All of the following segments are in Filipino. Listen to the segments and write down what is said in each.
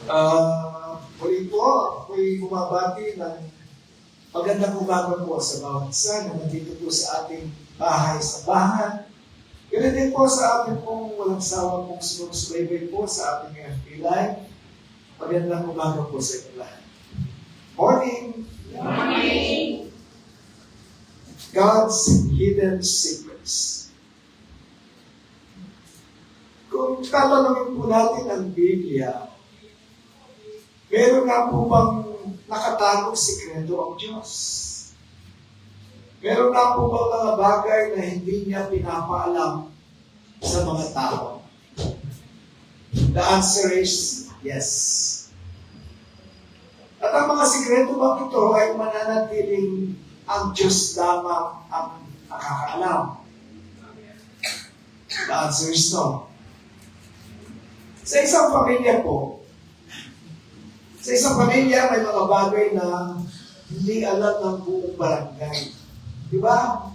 Muli po, ako'y bumabati ng magandang umaga po sa bawat isa na nandito po sa ating bahay sa bahan. Ganun din po sa ating pong walang sawa pong sumusubaybay po sa ating FB Live. Magandang umaga po sa inyo lahat. Morning! Morning! God's Hidden Secrets. Kung tatanungin po natin ang Biblia, meron nga po bang nakatagong sikreto ang Diyos? Meron nga po bang mga bagay na hindi niya pinapaalam sa mga tao? The answer is yes. At ang mga sikreto bang ito ay mananatiling ang Diyos lamang ang nakakaalam? The answer is no. Sa isang pamilya po, may mga bagay na hindi alam ng buong barangay. Di ba?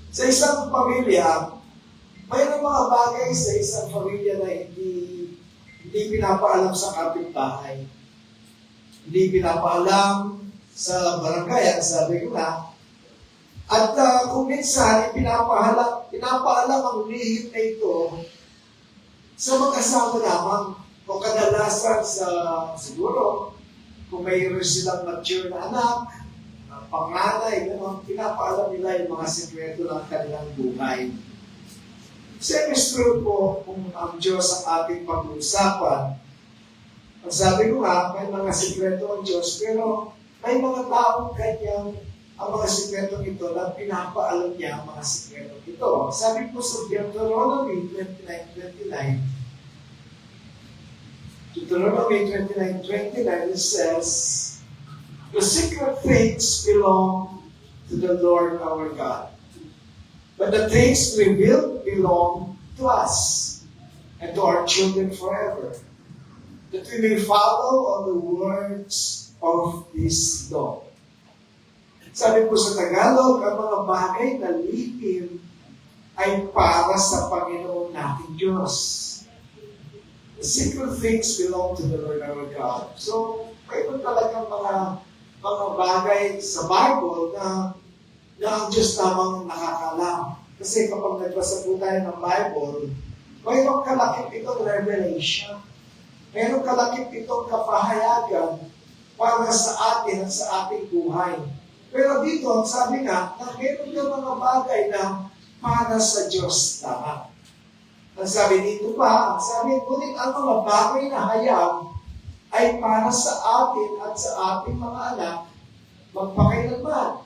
Sa isang pamilya, mayroong mga bagay sa isang pamilya na hindi pinapaalam sa kapitbahay. Hindi pinapaalam sa barangay, ang sabi ko na. At kung minsan, pinapaalam ang lihim na ito sa mag-asawa lamang. O kadalasan siguro, kung mayroon silang mature na anak, panganay, pinapaalam nila yung mga sikreto ng kanilang buhay. Same is true po kung ang Diyos ang ating pag-uusapan. Ang sabi ko nga, may mga sikreto ang Diyos, pero may mga taong kanyang ang mga sikreto ito na pinapaalam niya ang mga sikreto ito. Sabi po sa Deuteronomy 29:29, Deuteronomy 29:29, it says, "The secret things belong to the Lord our God, but the things revealed belong to us and to our children forever, that we may follow all the words of this law." Sabi po sa Tagalog, ang mga bagay na lihim ay para sa Panginoon nating Diyos. The secret things belong to the Lord our God. So, mayroon talagang mga bagay sa Bible na ang Diyos lamang nakakalam. Kasi kapag nagbasa po tayo ng Bible, mayroong kalakip itong revelation. Mayroong kalakip itong kapahayagan para sa atin at sa ating buhay. Pero dito, sabi nga, na mayroon ng mga bagay na para sa Diyos lamang. Ang sabi dito pa, ngunit ang mga bagay na hayag ay para sa atin at sa ating mga anak magpakailanman.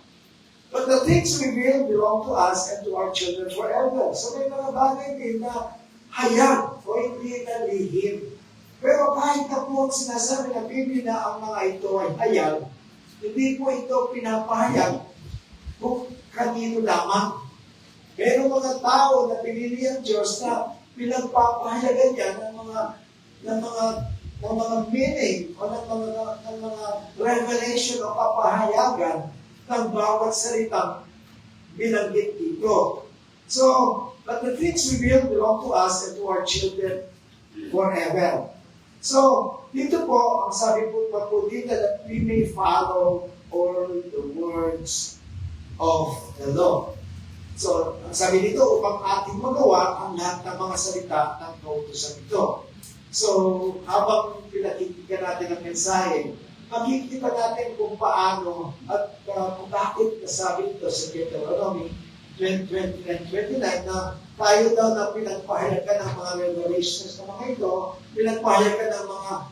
But the things revealed belong to us and to our children forever. So may mga bagay din na hayag o hindi na lihim. Pero kahit na po sinasabi na Biblia na ang mga ito ay hayag, hindi po ito pinapahayag kung kanino lamang. Pero mga tao na pinili ang Diyos na pinagpapahayagan niya ng mga meaning o ng mga revelation o papahayagan ng bawat salitang binanggit dito. So, but the things revealed belong to us and to our children forever. So, dito po, ang sabi po dito that we may follow all the words of the law. So, ang sabi dito, upang ating magawa ang lahat ng mga salita ng kautusan ito. So, habang pinakikita natin ang mensahe, makikita natin kung paano at kung bakit nasabi ito sa Deuteronomy 29:29 na tayo daw na pinagpahayagan ng mga revelations ng mga ito, pinagpahayagan ng mga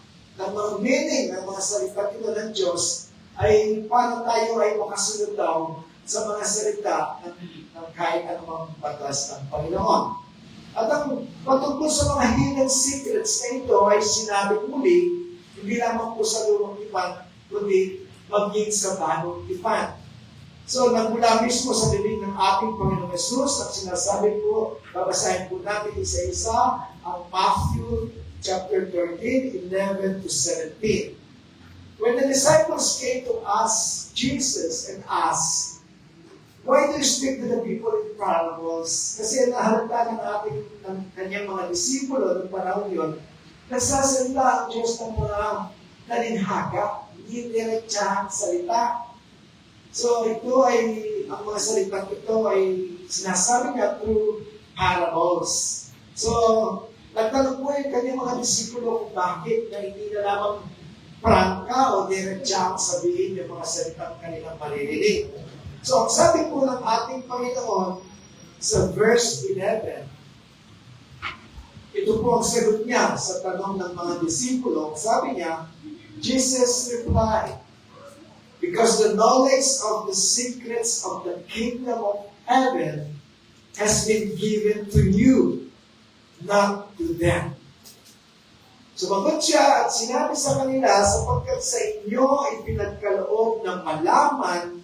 meaning ng mga salita ito ng Diyos, ay para tayo ay makasunod daw sa mga salita ng kahit anumang batas ng Panginoon. At ang patungkol sa mga hidden secrets na ito ay sinabi muli, hindi lamang po sa lumang tipan, kundi maging sa bagong tipan. So, nagmula mismo sa bibig ng ating Panginoong Yesus at sinasabi po, babasahin po natin isa-isa ang Matthew chapter 13:11-17. When the disciples came to ask Jesus and asked, "Why do you speak to the people in parables?" Kasi nahalata ng kanyang mga disipulo ng panahon yun nagsasalita ang Diyos ng mga talinhaga, hindi diretsahang salita. So ito ay, ang mga salitang ito ay sinasabi niya through parables. So, nagtanong po yung kanyang mga disipulo kung bakit na hindi na lamang prangka o diretsahang sabihin yung mga salitang kanilang maririnig. So, ang sabi po ng ating Panginoon sa verse 11, ito po ang sagot niya sa tanong ng mga disipulo. Sabi niya, Jesus replied, "Because the knowledge of the secrets of the kingdom of heaven has been given to you, not to them." Sumagot siya at sinabi sa kanila, sapagkat sa inyo ay pinagkaloob ng malaman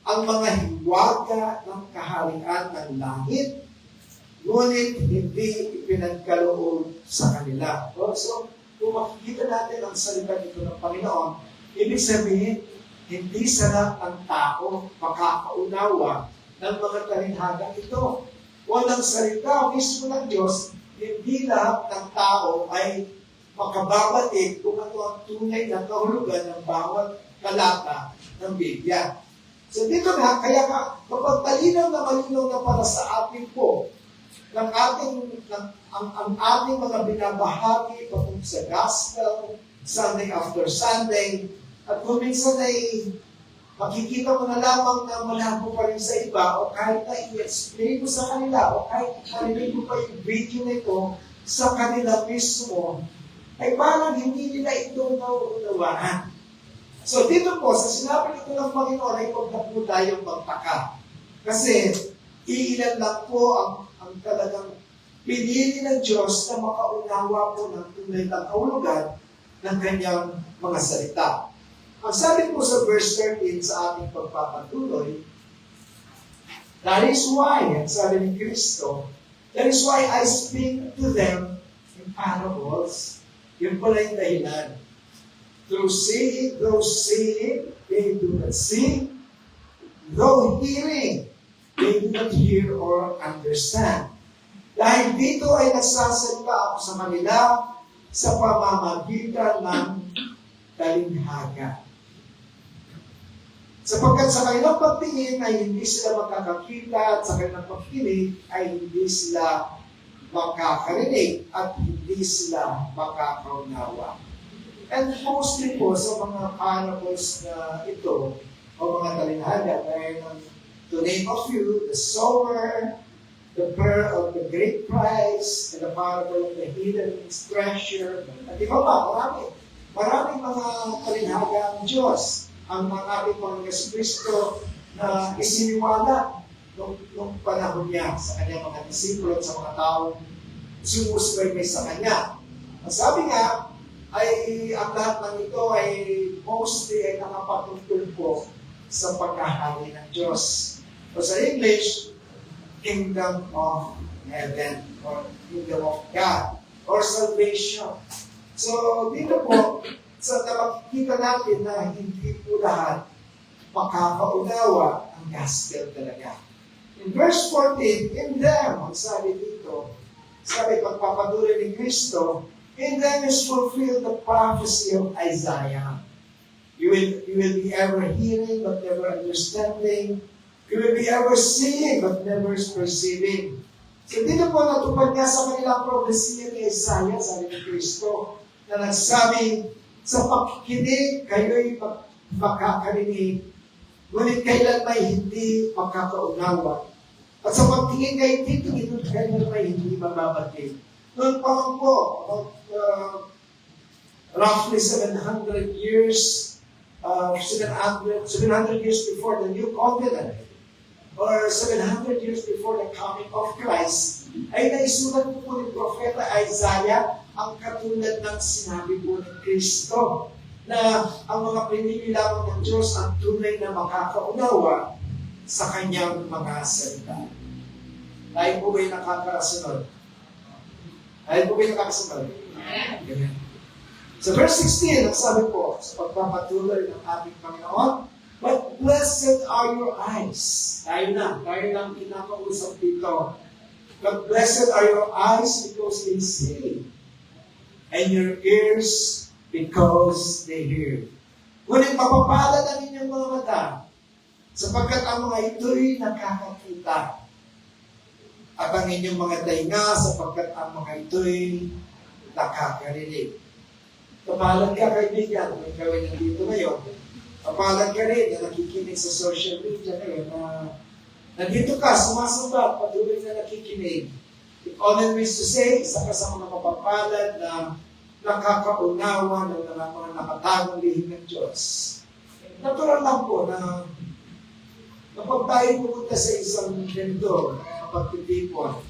ang mga hiwaga ng kaharian ng langit, ngunit hindi ipinagkaloob sa kanila. So, kung makikita natin ang salita dito ng Panginoon, ibig sabihin, hindi sa lahat ng tao makakaunawa ng mga talinhagang ito. Walang salita mismo ng Diyos, hindi lahat ng tao ay makababatid kung ano ang tunay na kahulugan ng bawat talata ng Biblia. So dito nga, kaya nga, kapag malinaw na para sa atin po, ang ating mga binabahagi patungkol sa gospel, Sunday after Sunday, at kung minsan ay makikita mo na lamang na malabo pa rin sa iba, o kahit na i-explain mo sa kanila, o kahit marinig mo pa yung video na ito sa kanila mismo, ay parang hindi nila ito nauunawaan. So dito po, sa sinabi nito ng Panginoon, ay huwag na po tayong magtaka. Kasi iilan lang po ang talagang pinili ng Diyos na makaunawa po ng tunay na kahulugan ng kanyang mga salita. Ang sabi po sa verse 13 sa ating pagpapatuloy, that is why, ang sabi ni Kristo, that is why I speak to them in parables. Yun pala yung dahilan. Though seeing, they do not see. Though hearing, they do not hear or understand. Dahil dito ay nagsasalita ako sa kanila sa pamamagitan ng talinhaga. Sapagkat sa kanilang pagtingin ay hindi sila makakakita at sa kanilang pagkinig ay hindi sila makakarinig at hindi sila makakaunawa. And mostly po sa mga parables na ito o mga talinhaga, gaya ng to name a few, the sower, the pearl of the great price, and the parable of the hidden treasure, at iba pa, maraming mga talinhaga ang Diyos, ang ating Panginoon Kristo na isiniwala nung panahon niya sa kanyang mga disipulo at sa mga taong sumusubaybay sa kanya. Ang sabi nga, ay ang lahat ng ito ay mostly ay nakapatungkol po sa pagkahari ng Diyos. O sa English, Kingdom of Heaven or Kingdom of God or Salvation. So dito po, sa nakikita natin na hindi po lahat makakaunawa ang gospel talaga. In verse 14, in them, ang sabi dito, sabi pagpapatuloy ni Kristo, in them is fulfilled the prophecy of Isaiah. You will be ever hearing but never understanding. You will be ever seeing but never perceiving. So dito po natupad nga sa kanilang prophecy ni Isaiah, sabi ni Kristo, na nagsabi, sa pakikinig, kayo'y makakarinig, ngunit kailan may hindi makakaunawa. At sa pagtingin kayo dito, kailan may hindi mababatid. Noon pa man po, roughly 700 years, 700 years before the New Covenant, or 700 years before the coming of Christ, ay naisulat po ni Propeta Isaiah ang katulad ng sinabi po ni Kristo na ang mga pinili lamang ng Diyos ang tunay na makakaunawa sa kanyang mga salita. Tayo po ba'y nakakasunod? Tayo po ba'y nakakasunod? Amen. So verse 16, ang sabi po sa pagpapatuloy ng ating Panginoon, but blessed are your eyes. Tayo lang kinakausap dito. But blessed are your eyes because they see. and your ears because they hear. Ngunit mapapalad ang inyong mga mata, sapagkat ang mga ito'y nakakakita. At ang inyong mga tainga, sapagkat ang mga ito'y nakakarinig. Kapalad ka, kaibigan, kung ikaw ay nandito ngayon. Kapalad ka rin na nakikinig sa social media ngayon na nandito ka, sumasamba, patuloy na nakikinig. It only means to say, isa ka sa mga mapapalad na nakakaunawa ng mga nakatagong lihim ng Diyos. Natural lang po na kapag tayo pumunta sa isang vendor, pagtitipon,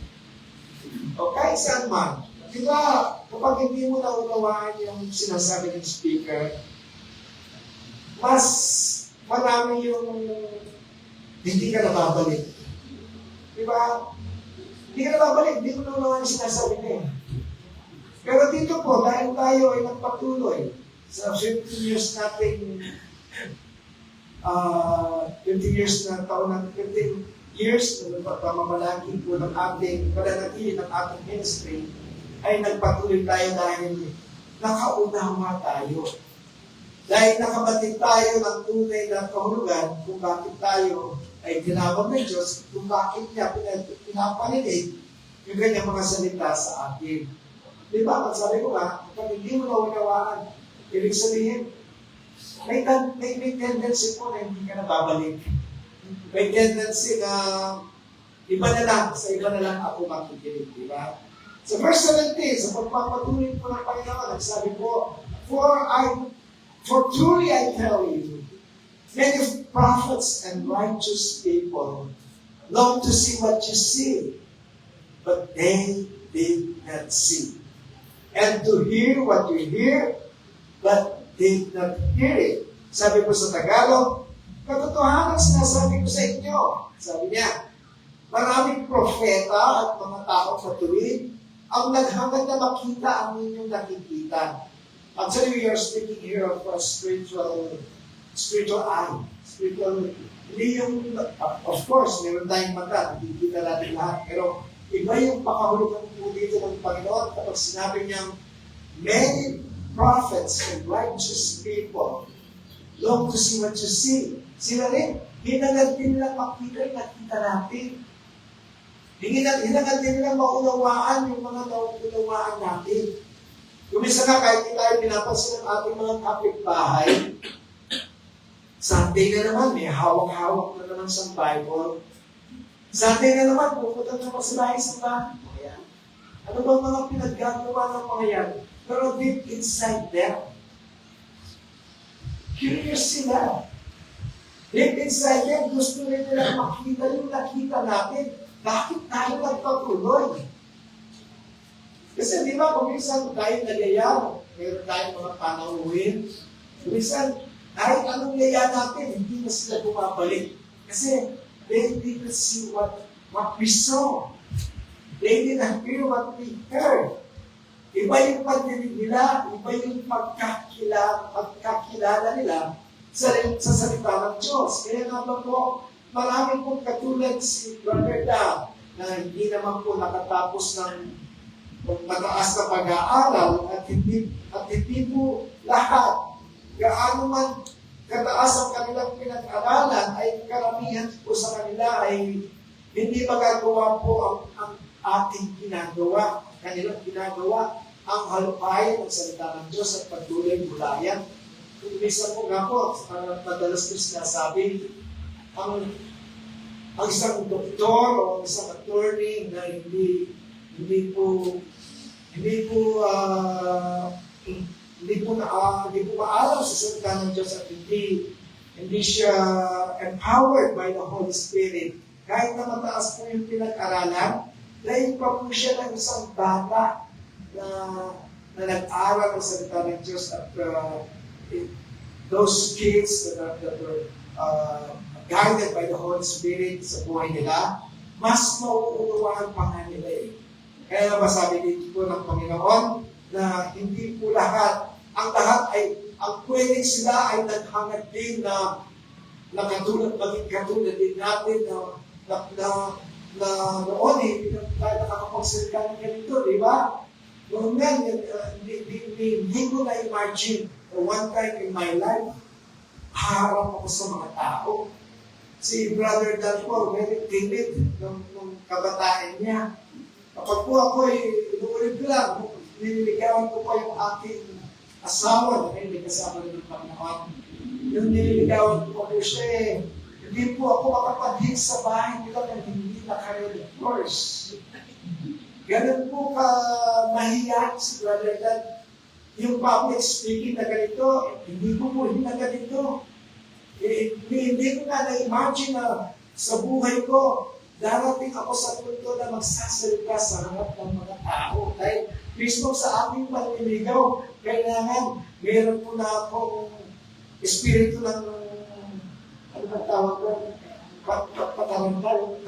o kahit saan man, di ba, kapag hindi mo naunawaan yung sinasabi ng speaker, mas marami yung hindi ka nababalik. Di ba? Hindi ka nababalik, hindi mo naunawaan yung sinasabi niya. Pero dito po, dahil tayo ay nagpatuloy sa 15 years nating 15 years na taon ng 15 years na pamamalagi po ng ating pananatili ng ating ministry, ay nagpatuloy tayo dahil nakaunawa tayo. Dahil nakabatid tayo ng tunay na kahulugan kung bakit tayo ay tinawag ng Diyos, kung bakit niya pinapaninig yung kanyang mga salita sa atin. Di ba? Ang sabi ko nga, kapag hindi mo naunawaan, ibig sabihin, may tendency po na hindi ka nababalik. May tendency na iba na lang, sa iba na lang ako makikinig, di ba? Sa verse 17, sa pagpapatuloy po ng Panginoon, nagsabi po, For truly I tell you, many prophets and righteous people long to see what you see, but they did not see. And to hear what you hear, but did not hear it. Sabi po sa Tagalog, katotohanan sinasabi ko sa inyo. Sabi niya, maraming propeta at mga taong matuwid ang naghangad na makita ang inyong nakikita. Actually, we are speaking here of a spiritual eye. Hindi yung, of course, meron tayong mata, nakikita natin lahat. Pero iba yung pakahulugan po dito ng Panginoon kapag sinabi niyang many prophets and righteous people long to see what you see. Sila rin, hinagad din lang makita yung nakita natin. Hinagad din lang maunawaan yung mga naunawaan natin. Kumisa nga, kahit hindi tayo pinapansin ng ating mga kapitbahay, Sunday na naman, may hawak-hawak na naman sa Bible. Sunday na naman, pupunta na sa bahay sa bahay. Ano ba mga pinaggagawa ng mga yan? Pero deep inside them, curious sila. Deep inside them, gusto rin nila makita yung nakita natin. Bakit tayo nagpatuloy? Kasi di ba, kuminsan tayo nagaya, meron tayong mga panauhin. Kuminsan, kahit anong yaya natin, hindi na sila bumabalik. Kasi they didn't see what we saw. They didn't hear what we heard. Iba yung pagdinig nila, iba yung pagkakilala nila sa salita ng Diyos. Kaya nga ba po, marami pong katulad si Brother Dan na hindi naman po nakatapos ng mataas na pag-aaral at hindi po lahat gaano man kataas ang kanilang pinag-aralan ay karamihan po sa kanila ay hindi magagawa po ang ating ginagawa, kanilang ginagawa, ang halupay ng salita ng Diyos at pagtuloy mulayan. Kung minsan po nga po, madalas po sinasabi, ang isang doktor o isang attorney na hindi po maalam sa salita ng Diyos at hindi siya empowered by the Holy Spirit. Kahit na mataas po yung pinag-aralan, dahil pa po siya ng isang bata na nag-aral ng salita ng Diyos at those kids that were guided by the Holy Spirit sa buhay nila, mas mauunawaan pa nga nila eh. Kaya masabi dito po ng Panginoon na hindi po lahat, ang pwedeng sila ay naghangad din na maging katulad din natin na noon hindi tayo nakakapagsalita ng ganito, di ba? Noon nga, hindi ko na-imagine one time in my life, harap ako sa mga tao. Si Brother Dalpo, very timid nung kabataan niya. Kapag po ako inuulit ko lang, nililigawan ko pa yung aking asawa, dahil may kasama rin ng Panginoon. Yung nililigawan ko po siya hindi po ako makapadhig sa bahay nila na hindi naka-red horse. Ganun po ka mahiya si Brother Dad. Yung public speaking na ganito, hindi ko po na ganito. Hindi ko nga na-imagine na sa buhay ko, darating ako sa punto na magsasalita sa harap ng mga tao. Dahil mismo sa aking panliligaw, kailangan meron po na akong espiritu ng, ano ba tawag ko? Patarantal.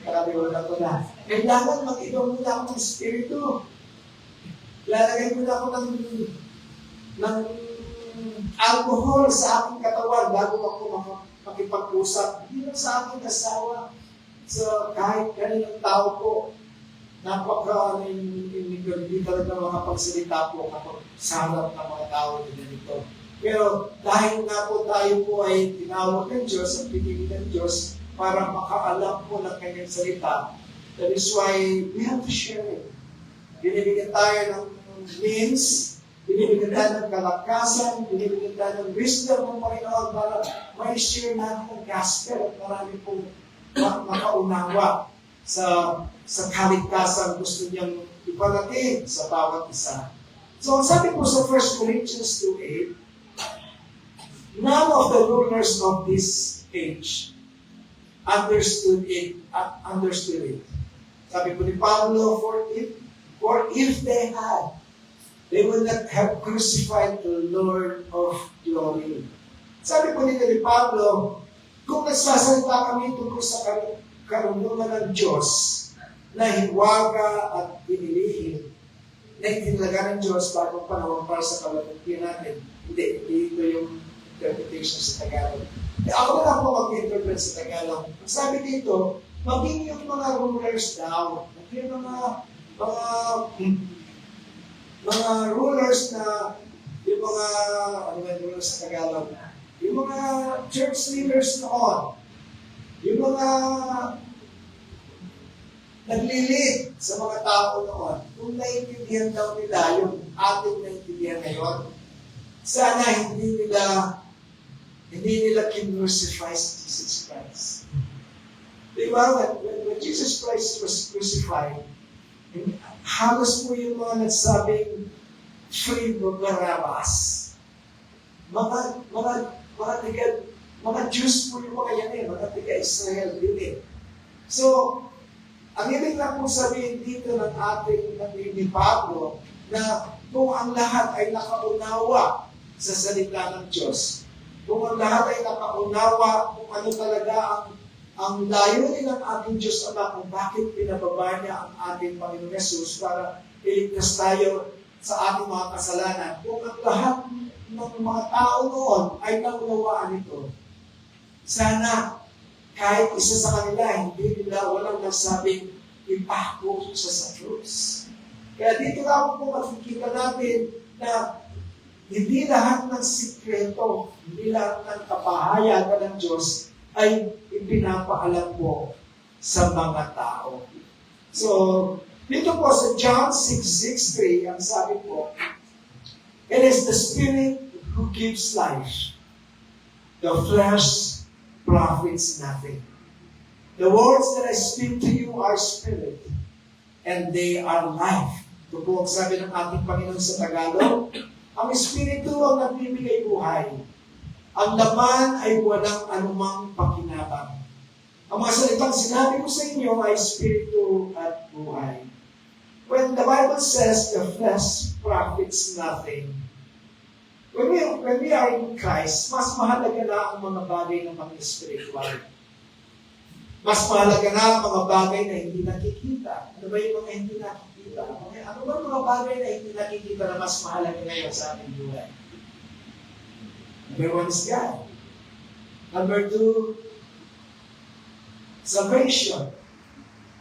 Nakalimutan ko na. Kailangan mag-inom muna ako ng espiritu. Lalagay muna ako ng alcohol sa aking katawan bago ako makipag-usap. Hindi lang sa aking asawa. So, kahit kaninang tao po, hindi talaga makapagsalita po kapag sa harap ng mga tao na dito. Pero dahil nga po tayo po ay tinawag ng Diyos at pinili ng Diyos para makaalam po ng kanyang salita, that is why we have to share it. Binibigyan tayo ng means, binibigyan tayo ng kalakasan, binibigyan tayo ng wisdom ng Panginoon para ma-share natin ang gospel at marami pong makaunawa sa kaligtasan gusto niyang iparating sa bawat isa. So, sabi po sa 1 Corinthians 2:8, none of the rulers of this age understood it. Sabi po ni Pablo, for if they had, they would not have crucified the Lord of glory. Sabi po ni Pablo, kung nagsasalita kami tungkol sa karunungan ng Diyos na hiwaga at pinilihin na itinalaga ng Diyos bagong panahon para sa kalagutyan natin. Hindi ito yung interpretation sa Tagalog. Ako na lang po mag-interpret sa Tagalog. Sabi dito, maging yung mga rulers daw, yung mga rulers na, yung mga, ano ba yung rulers sa Tagalog? Yung mga church leaders noon, yung mga naglilid sa mga tao noon, kung naiintindihan daw nila yung ating naiintindihan ngayon, sana hindi nila kinrucify si Jesus Christ. Diba? When Jesus Christ was crucified, halos po yung mga nagsabing free Barabbas. Mga Jews po yung mga yan mga tiga-Israel din So, ang ibig lang po sabihin dito ng ating ni Pablo na kung ang lahat ay nakaunawa sa salita ng Diyos, kung ang lahat ay nakaunawa kung ano talaga ang layunin ng ating Diyos Ama, kung bakit pinababa niya ang ating Panginoon Jesus para iligtas tayo sa ating mga kasalanan, kung ang lahat ng mga tao noon ay naunawaan ito, sana kahit isa sa kanila, hindi nila walang nagsabing ipako siya sa krus. Kaya dito lang po makikita natin na hindi lahat ng sikreto, hindi lahat ng kapahayagan ng Diyos ay ipinapaalam po sa mga tao. So, dito po sa John 6:63, ang sabi po, it is the Spirit who gives life. The flesh profits nothing. The words that I speak to you are spirit, and they are life. Ito po ang sabi ng ating Panginoon sa Tagalog, ang Espiritu ang nagbibigay buhay. Ang laman ay walang anumang pakinabang. Ang mga salitang sinabi ko sa inyo ay Espiritu at buhay. When the Bible says the flesh profits nothing, when we are in Christ, mas mahalaga na ang mga bagay ng mga spiritual. Mas mahalaga na ang mga bagay na hindi nakikita. Ano ba yung mga hindi nakikita? Ano ba mga bagay na hindi nakikita na mas mahalaga ngayon sa ating buhay? Number 1 is God. Number 2, salvation.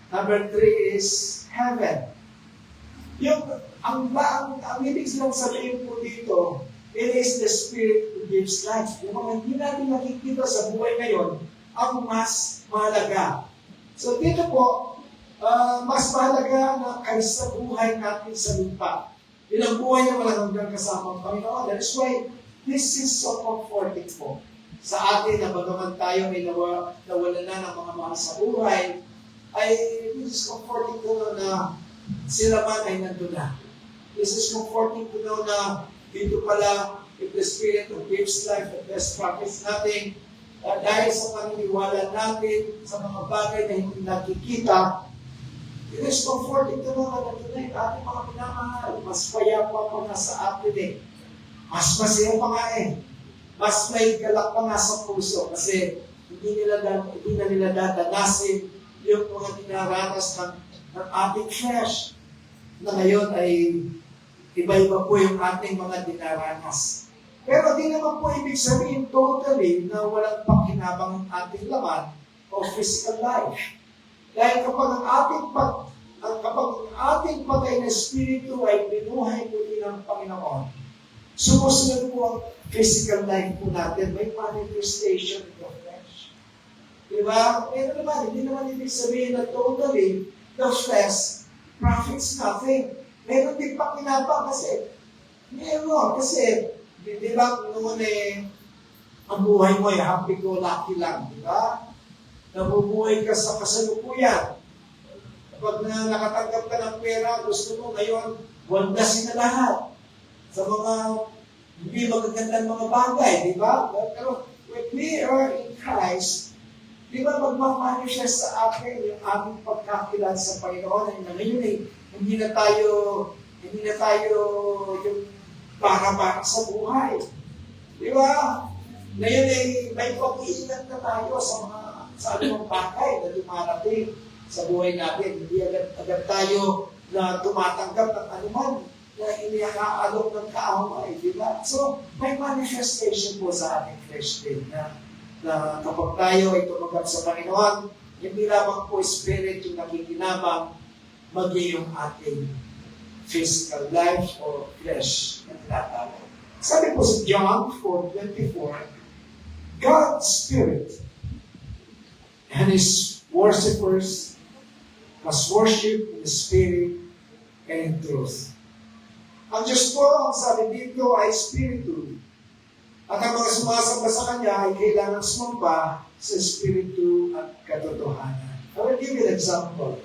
Number 3 is heaven. Ang ibig silang sabihin po dito, it is the Spirit who gives life. Yung mga hindi natin nakikita sa buhay ngayon, ang mas mahalaga. So dito po, mas mahalaga na kaysa buhay natin sa lupa. Ilang buhay na walang hanggang kasama ang Panginoon. That is why this is so comforting po sa atin na bagaman tayo ay nawala na ng mga mahal sa buhay, ay this is comforting to know na sila man ay nandun na. This is comforting to know na dito pala, if the Spirit who gives life and best practice natin, dahil sa paniniwala natin sa mga bagay na hindi nakikita, it is comforting to know na nandun na yung ating mga pinamahal. Mas payapa pa nga sa atin eh. Mas masaya pa nga eh. Mas may galak pa nga sa puso kasi hindi na nila dadanasin yung mga dinaranas ng ating flesh na ngayon ay iba-iba po yung ating mga dinaranas. Pero di naman po ibig sabihin totally na walang pakinabang ang ating laman o physical life. Dahil kapag ang ating patay na espiritu ay binuhay muli ng Panginoon, sumusunod po ang physical life po natin, may manifestation in the flesh. Diba? Pero naman, hindi naman ibig sabihin na totally the flesh profits nothing. Meron din pakinabang kasi di ba noon ang buhay mo ay happy-go-lucky lang, di ba? Nabubuhay ka sa kasalukuyan. Kapag nakatanggap ka ng pera, gusto mo ngayon, waldasin na lahat sa mga hindi magagandang mga bagay, di ba? Pero when we are in Christ, di ba magmamanifest sa akin yung aming pagkakilala sa Panginoon na ngayon eh, hindi na tayo yung para sa buhay. Di ba? Ngayon ay may pag-iingat na tayo sa anumang bagay na dumarating sa buhay natin. Hindi agad tayo na tumatanggap ng anuman na iniaalok ng kaaway. Di ba? So, may manifestation po sa ating flesh din na kapag tayo ay tumagat sa Panginoon, hindi lamang po spirit yung nakikinabang, maging yung ating physical life or flesh na tinatawag. Sabi po sa John 4:24, God's Spirit and His worshippers must worship in the Spirit and in truth. Ang Diyos po, ang sabi dito ay Espiritu. At ang mga sumasamba sa Kanya ay kailangang sumamba sa Espiritu at katotohanan. I will give you an example.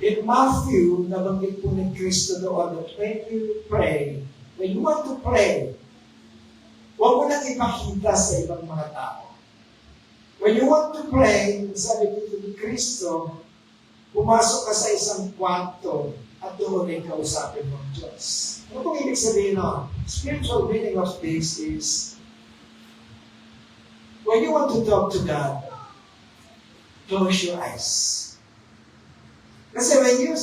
In Matthew, nabanggit po ni Kristo doon that when you want to pray, huwag mo nang ipakita sa ibang mga tao. When you want to pray, sabi dito ni Kristo, pumasok ka sa isang kwarto at doon ay kausapin mo ang Diyos. Ano pong ibig sabihin nun? Spiritual meaning of this is, when you want to talk to God, close your eyes. Kasi when you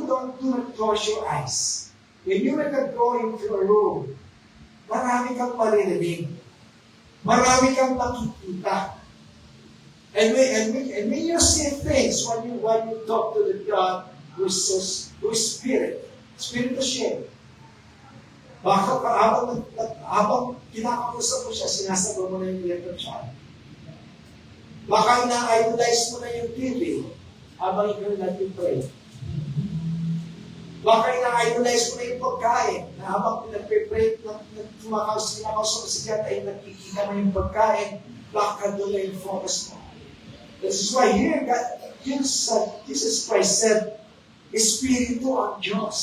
don't close your eyes, when you will not go into a room, marami kang maririnig. Marami kang makikita. And when you see things, when you talk to the God who is Spirit siya. Baka habang kinakausap mo siya, sinasabaw mo na yung electric child. Baka ina-idolize mo na yung TV habang ikaw nag-pray. Baka ina-idolize mo na yung pagkain na habang nag-pray, kumakausap mo siya ay nakikita mo yung pagkain, baka doon na yung focus mo. This is why here, Jesus Christ said, Espiritu ang Diyos.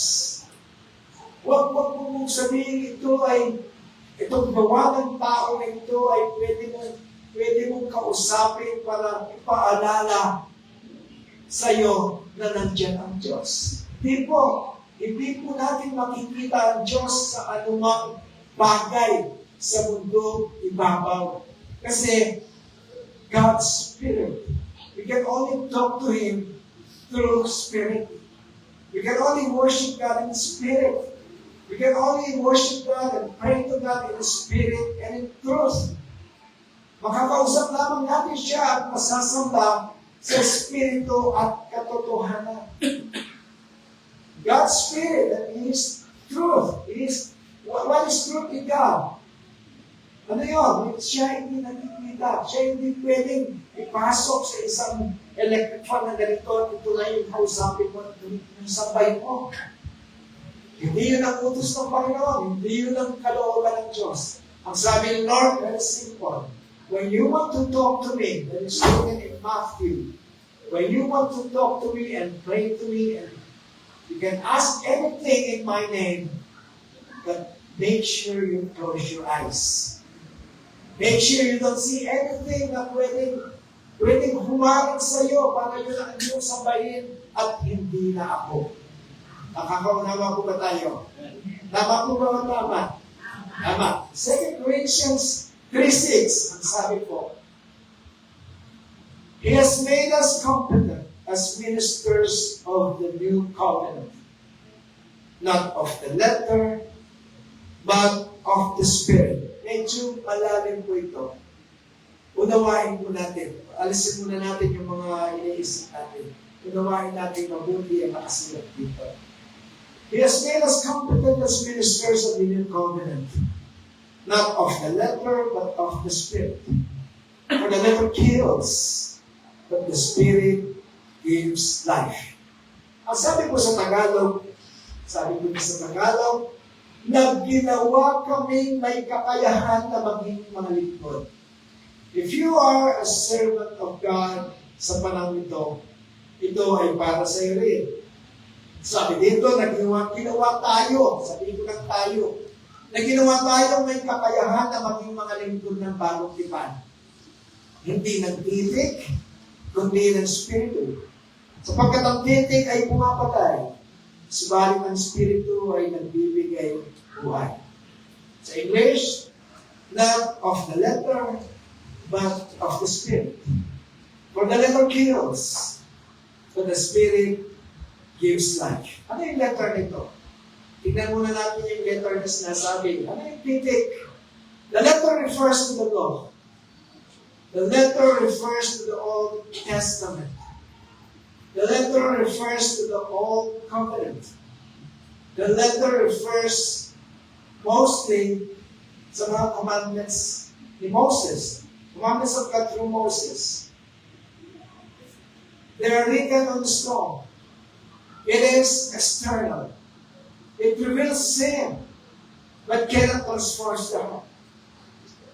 Huwag mong sabihin itong gawa ng tao ito ay pwede mong kausapin para ipaalala sa iyo na nandiyan ang Diyos. Hindi po natin makikita ang Diyos sa anumang bagay sa mundo ibabaw. Kasi God's Spirit. We can only talk to Him through Spirit. We can only worship God in Spirit. We can only worship God and pray to God in Spirit and in truth. Makakausap lamang natin siya at masasamba sa Espiritu at katotohanan. God's Spirit, that is truth. It is, what is truth in God? Ano yun? Siya hindi nakikita. Siya hindi pwedeng ipasok sa isang electric fan na ganito at ito na yung kausapin mo at yung sabay mo. Hindi yun ang utos ng Panginoon. Hindi yun ang kalooban ng Diyos. Ang sabi ng Lord, very simple. When you want to talk to me, that is written in Matthew, when you want to talk to me and pray to me, and you can ask anything in my name, but make sure you close your eyes. Make sure you don't see anything na pwedeng humarang sa iyo para yun ang iyong sabayin at hindi na ako. Nakakaunawa po ba tayo? Tama po ba ang tama? Tama. 2 Corinthians 3:6, ang sabi po, He has made us competent as ministers of the new covenant, not of the letter, but of the Spirit. Medyo malalim po ito. Unawain po natin. Alisin muna natin yung mga iniisip natin. Unawain natin mabuti ang nakasulat dito. He has made us competent as ministers of the new covenant, not of the letter, but of the Spirit. For the letter kills, but the Spirit gives life. Ang sabi po sa Tagalog, na ginawa kaming may kakayahan na maging mga lingkod. If you are a servant of God sa panahon ito ay para sa iyo rin. Sabi dito, ginawa tayo, sabi ko lang tayo, na ginawa tayo may kakayahan na maging mga lingkod ng bagong tipan. Hindi ng titik, kundi ng spirito. Sapagkat ang titik ay pumapatay, subalit ang spirito ay nagbibigay buhay. Sa English, not of the letter, but of the Spirit. For the letter kills, but the Spirit gives life. Ano yung letter nito? Tignan muna natin yung letter na sinasabi. Ano yung titik? The letter refers to the law. The letter refers to the Old Testament. The letter refers to the Old Covenant. The letter refers mostly sa mga commandments ni Moses. Commandments of God through Moses. They are written on the stone. It is external. It reveals sin, but cannot transform the heart.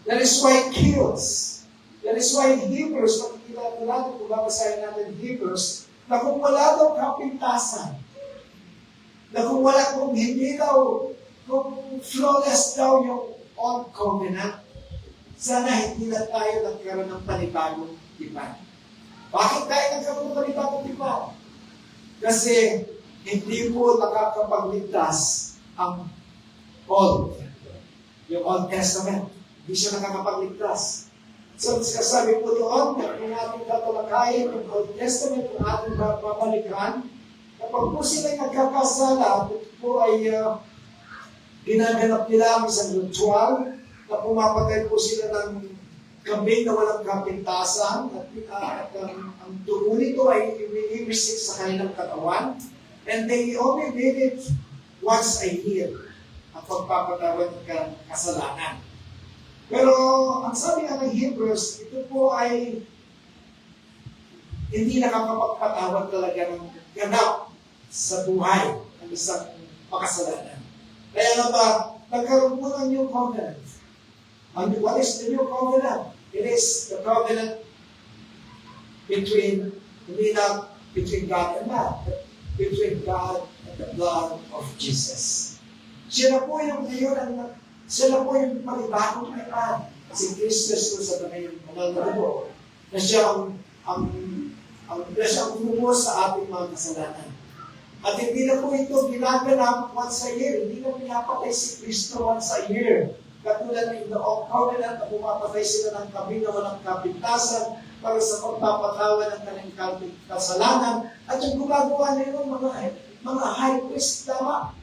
That is why it kills. That is why in Hebrews, makikita natin kung babasahin natin Hebrews, na kung wala daw kapintasan, na kung hindi daw, kung flawless daw yung Old Covenant, sana hindi na tayo nagkaroon ng panibagong tipan. Bakit tayo nagkaroon ng panibagong tipan? Kasi hindi po nakakapagligtas ang yung Old Testament. Hindi siya nakakapagligtas. So, sabi po doon, kung ating tatalakayin yung Old Testament, kung ating babalikan, kapag po sila'y nagkakasala, ito po ay ginaganap nila ang isang ritual na pumapatay po sila ng kambing na walang kapintasan at ang dugo nito ay iniimisik sa kanilang katawan, and they only did it once a year ang pagpapatawad ng kasalanan. Pero ang sabi nga ng Hebrews, ito po ay hindi nakakapagpatawad talaga ng ganap sa buhay ng isang makasalanan. Kaya nga ba, nagkaroon po ng new covenant. And what is the new covenant? It is the covenant between God and man, but between God and the blood of Jesus. Sila po yung panibagong tipan. Si Christus po sa tanay ng dugo, na siya ang bumuo sa ating mga kasalanan. At hindi na po ito ginaganap once a year. Hindi na pinapatay si Kristo once a year. Katulad ng Old Covenant na pumapatay sila ng kambing na walang kapintasan para sa pagpapatawa ng kanilang kasalanan. At yung gumagawa nila mga high priest, tama.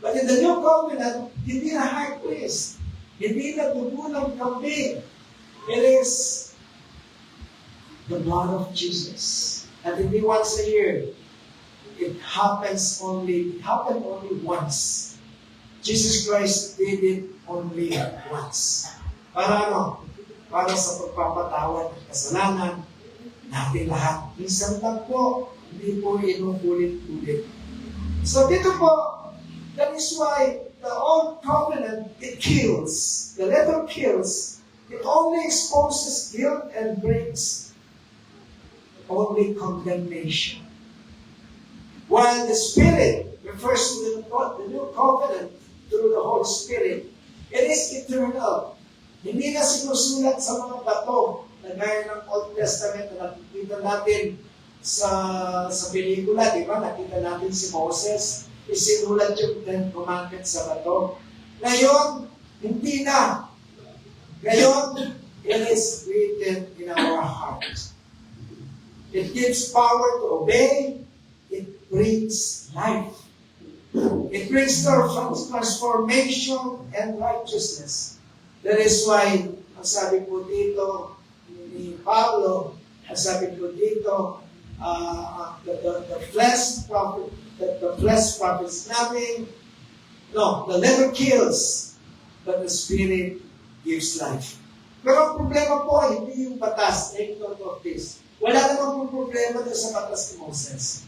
But in the New Covenant, hindi na high priest. Hindi na dugo ng kambing. It is the blood of Jesus. At hindi once a year. it happened only once. Jesus Christ did it only once. Para ano? Para sa pagpapatawad ng kasalanan natin lahat. Minsan lang po, hindi po inuulit-ulit. So dito po, that is why the old covenant, it kills. The letter kills. It only exposes guilt and brings only condemnation. While the Spirit refers to the new covenant through the Holy Spirit, it is eternal. Hindi na sinusulat sa mga bato na gaya ng Old Testament na nakikita natin sa pelikula, di ba? Nakita natin si Moses, isinulat yung Ten Commandments sa bato. Ngayon, hindi na. Ngayon, it is written in our hearts. It gives power to obey. It brings life. It brings transformation and righteousness. That is why, ang sabi po dito ni Pablo, ang sabi po dito, the flesh profits nothing. No, the letter kills, but the Spirit gives life. Pero ang problema po, hindi yung batas. Take note of this. Wala namang problema doon sa batas ni Moses.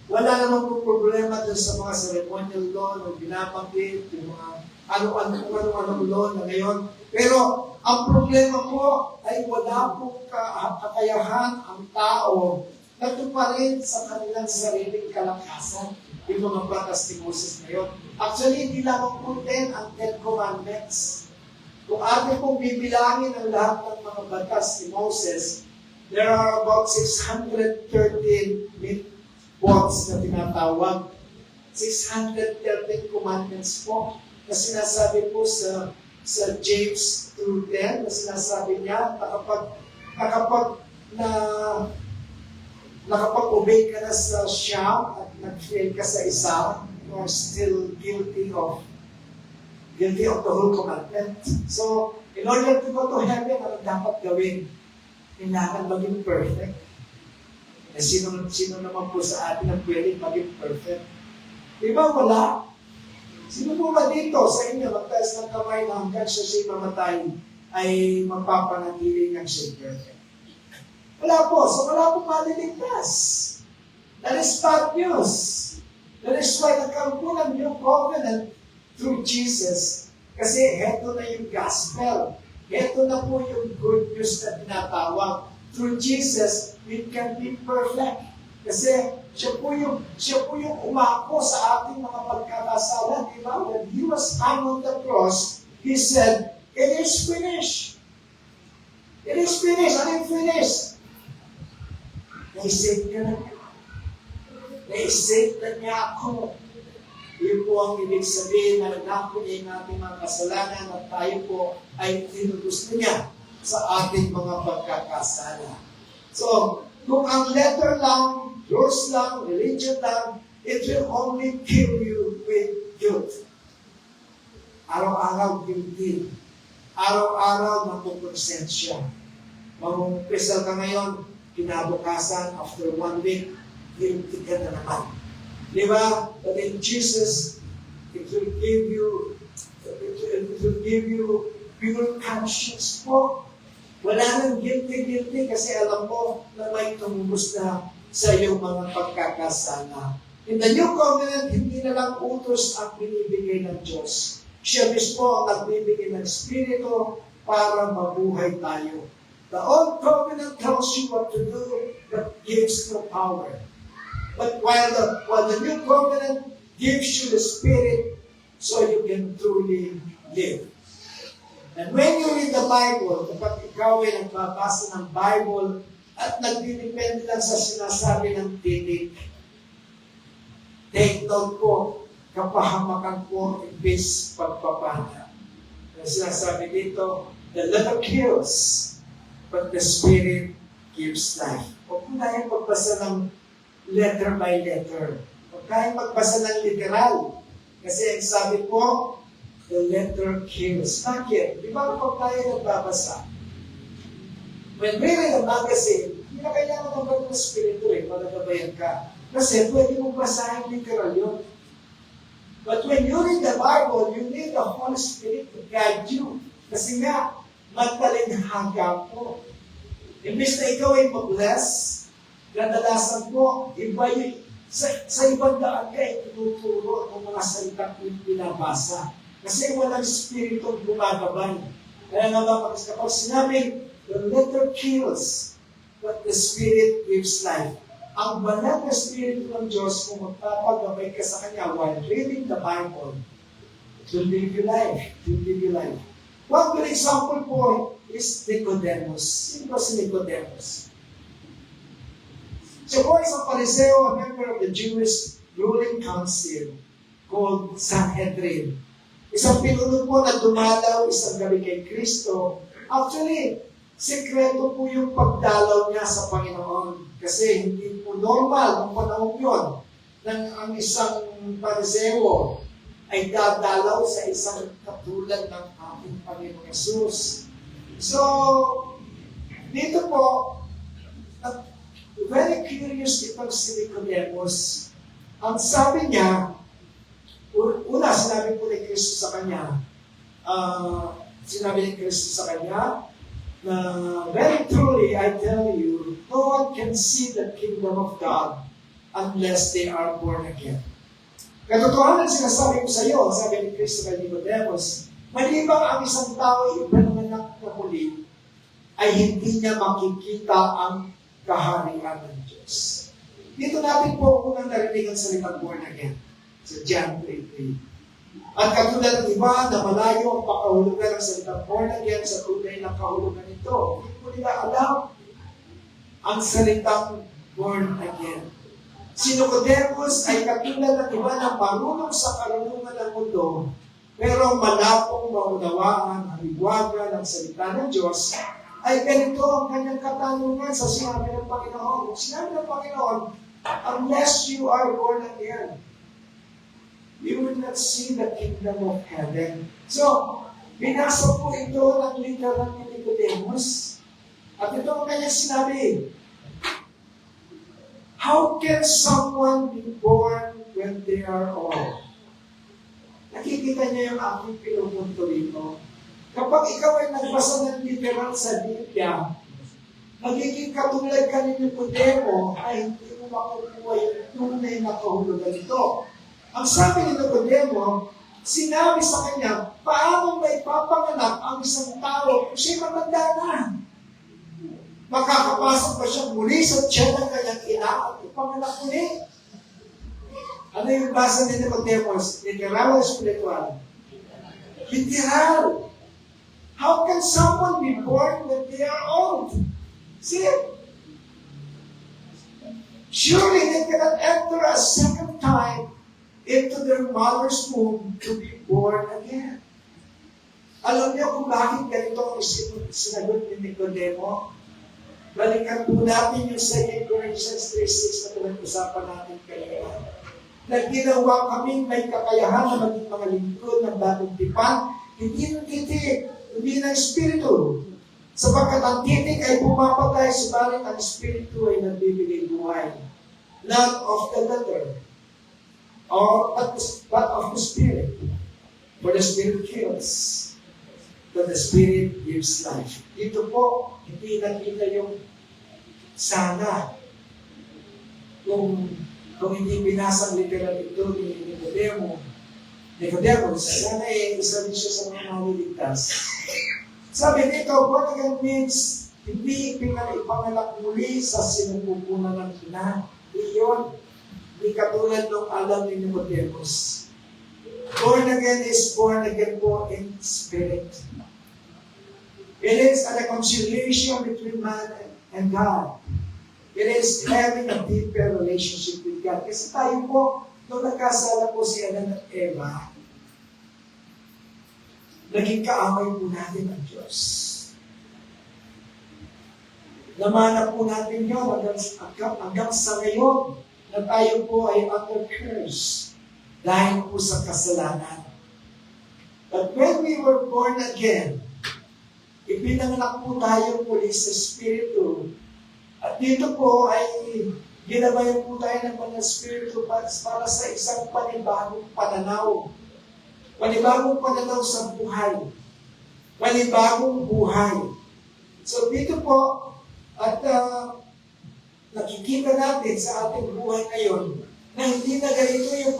Wala namang problema doon sa mga ceremonial law na binabanggit, yung mga ano-anong law na ngayon. Pero ang problema po ay wala pong kakayahan ang tao na tuparin sa kanilang sariling kalakasan yung mga batas ni Moses ngayon. Actually, hindi lamang po 10 ang 10 commandments. Kung atin pong bibilangin ang lahat ng mga batas ni Moses, there are about 613 mitzvot na tinatawag. 613 commandments po na sinasabi po sa James 2:10 na sinasabi niya na nakapag-obey ka na sa siyam at nag-fail ka sa isa, you are still guilty of the whole commandment. So, in order to go to heaven, ano dapat gawin? Kailangan maging perfect. Eh, sino naman po sa atin ang pwedeng maging perfect? Di ba wala? Sino po ba dito sa inyo magtaas ng kamay na hanggang siya mamatay ay magpapanatili ng siya perfect? Wala po. So wala po maliligtas. That is bad news. That is why nagkaroon po ng new covenant through Jesus. Kasi heto na yung gospel. Heto na po yung good news na tinatawag. Through Jesus, we can be perfect. Kasi siya po yung umako sa ating mga pagkakasala. Diba? When He was hung on the cross, He said, it is finished. It is finished. Ano yung finished? Naisave ka na niya. Naisave na niya ako. Yun po ang ibig sabihin na nagnapo niya yung ating mga kasalanan at tayo po ay tinubos niya sa ating mga pagkakasala. So, kung ang letter lang, rules lang, religion lang, it will only kill you with guilt. Araw-araw guilty. Araw-araw magpuponsensya. Mag-umpisal ka ngayon, kinabukasan, after 1 week, guilty ka na naman. Di ba? But in Jesus, it will give you pure conscience po. Wala nang guilty kasi alam mo na may tumubos na sa iyong mga pagkakasala. In the new covenant, hindi na lang utos ang binibigay ng Diyos. Siya mismo ang nagbibigay ng Espiritu para mabuhay tayo. The old covenant tells you what to do, but gives no power. But while the new covenant gives you the Spirit, so you can truly live. And when you read the Bible, kapag ikaw ay nagbabasa ng Bible at nagdidepende lang sa sinasabi ng titik, take note po, kapahamakan po imbis pagpapana. Ang sinasabi dito, the letter kills, but the Spirit gives life. Huwag po tayong magbasa ng letter by letter. Huwag tayong magbasa ng literal. Kasi ang sabi po, the letter kills. Bakit? Di ba kapag tayo nagbabasa? When we read a magazine, hindi na kailangan ng bagong spirito para gabayan ka. Kasi pwede mong basahin literal yun. But when you read the Bible, you need the Holy Spirit to guide you. Kasi nga, matalinhaga po. Imbis na ikaw ay mag-bless, kadalasan po, iba yung, sa ibang daan ka ay tinuturo ng mga salitang pinabasa. Kasi walang spiritong gumagabay. Kaya nga ba, kapag sinabing, the letter kills, but the Spirit gives life. Ang banal na Espiritu ng Diyos, kung magpapagabay ka sa Kanya while reading the Bible, it will give you life. It will give you life. One good example po is Nicodemus. Sino ba si Nicodemus? Siya po isang Pariseo, a member of the Jewish ruling council called Sanhedrin. Isang pinuno po na dumalaw isang gabi kay Kristo. Actually, sekreto po yung pagdalaw niya sa Panginoon. Kasi hindi po normal ang panahon yun nang ang isang Pariseo ay dadalaw sa isang katulad ng ating Panginoong Yesus. So, dito po, very curious itong si Nicodemus. Ang sabi niya, una, sinabi po ni Kristo sa kanya, na very truly, I tell you, no one can see the kingdom of God unless they are born again. Katotohanan sinasabi ko sa iyo, sabi ni Kristo kay Nicodemus, malibang ang isang tao ay ipananganak na muli, ay hindi niya makikita ang kaharian ng Diyos. Dito natin po unang narinig ang salitang born again sa John 3:3. At katulad ng iba na malayo ang pakahulugan ng salitang born again sa tunay ng kahulugan nito, hindi po nila alam ang salitang born again. Si Nicodemus ay katulad ng iba na marunong sa karunungan ng mundo, pero malapong maunawaan ang liwaga ng salita ng Diyos, ay ganito ang kanyang katanungan sa sinabi ng Panginoon. Sinabi ng Panginoon, unless you are born again, you will not see the kingdom of heaven. So, binasa po ito ng literal ni Nicodemus. At ito ang kanyang sinabi, how can someone be born when they are old? Nakikita niyo yung aking pinupunto dito. Kapag ikaw ay nagbasa ng literal sa Biblia, magiging katulad ka ni Nicodemo ay hindi mo makukuha yung tunay na kahulugan nito. Ang sabi ni Nicodemo, sinabi sa kanya, paano may papanganak ang isang tao kung siya matanda na? Makakapasok ba siya muli sa tiyan ng kanyang ina at ipanganak muli? Ano yung basa ni Nicodemo? Literal o spiritual? Literal. How can someone be born when they are old? See? Surely they cannot enter a second time into their mother's womb to be born again. Alam niyo kung bakit ganito ang sinagot ni Nicodemo? Balikan po natin yung 2 Corinthians 3:6 na pinag-usapan natin kanina. Na ginawa kaming may kakayahan na maging mga lingkod ng bagong tipan, hindi ng titik, hindi ng espiritu. Sapagkat ang titik ay pumapatay, subalit ang espiritu ay nagbibigay buhay. Not of the letter, but of the Spirit. For the Spirit kills, but the Spirit gives life. Dito po, hindi nakita yung sana. Kung hindi binasang literal ito ni Nicodemus, sana isa din siya sa mga maliligtas. Sabi dito, born again means hindi ipanganak muli sa sinupupunan ng ina. Iyon. Hindi katulad ng alam ni Nicodemus. Born again is born again po in spirit. It is a reconciliation between man and God. It is having a deeper relationship with God. Kasi tayo po, nung nagkasala po si Adan at Eva, naging kaaway po natin ang Diyos. Namana po natin yun hanggang sa ngayon na tayo po ay under curse dahil po sa kasalanan. But when we were born again, ipinanganak po tayo muli sa Espiritu. At dito po ay Ginabayan po tayo ng mga Espiritu para sa isang panibagong pananaw. Panibagong pananaw sa buhay. Panibagong buhay. So dito po, at nakikita natin sa ating buhay ngayon na hindi na ganito yung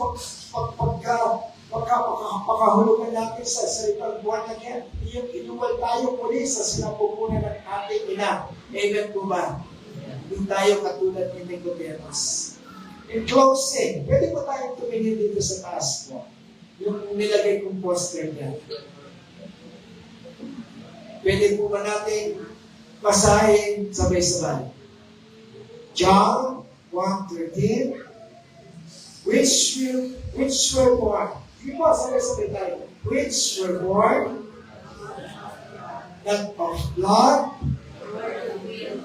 pagkakahulugan natin sa salitang buwan na yan. Yung inuwal tayo muli sa sinapupunan ng ating ina. Amen po ba? Hindi tayo katulad ni Nicodemus. In closing, pwede po tayong tumingin dito sa taas po. Yung nilagay kong poster niya. Pwede po ba natin basahin sabay-sabay? John 1:13, which were born. Hindi po, sabay-sabay tayo. Which were born, not of blood,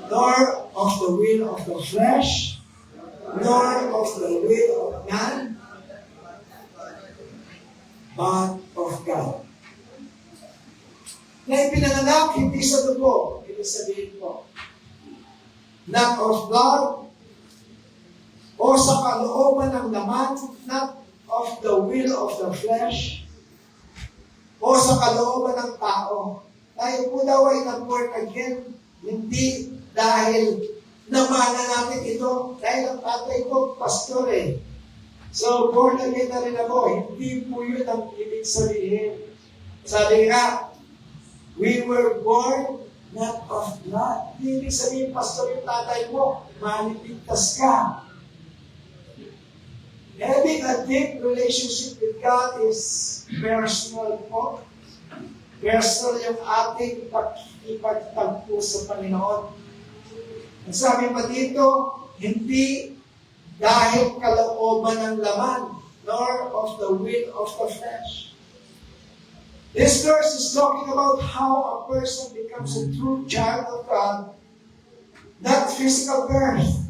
nor of the will of the flesh, nor of the will of man, but of God. Na ipinanganak hindi sa dugo, ibig sabihin po, not of blood, o sa kalooban ng laman, not of the will of the flesh, o sa kalooban ng tao. Tayo po daw ay nag-work again, hindi dahil namana natin ito, dahil ang tatay ko, pastor eh. So, born again na rin ako, hindi po yun ang ibig sabihin. Sabi nga, we were born not of blood. Hindi ibig sabihin, pastor, yung tatay mo, maniligtas ka. Having a deep relationship with God is personal po. Personal yung ating pagkipagtagpo sa Panginoon. Ang sabi pa dito, hindi dahil kalooban ng laman, nor of the will of the flesh. This verse is talking about how a person becomes a true child of God, not physical birth,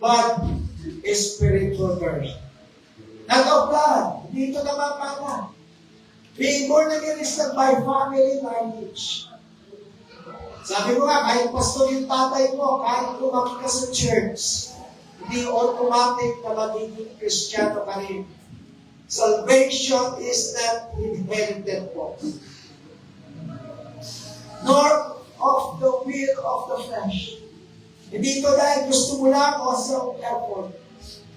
but a spiritual birth. Not of blood, dito na mapana. Being born again is not by family lineage. Sabi ko nga, kahit pastor yung tatay mo, kahit lumaki ka sa church, hindi automatic na magiging Kristiyano ka rin. Salvation is not inherited po. Nor of the will of the flesh. Hindi ito dahil gusto mo lang o sa effort.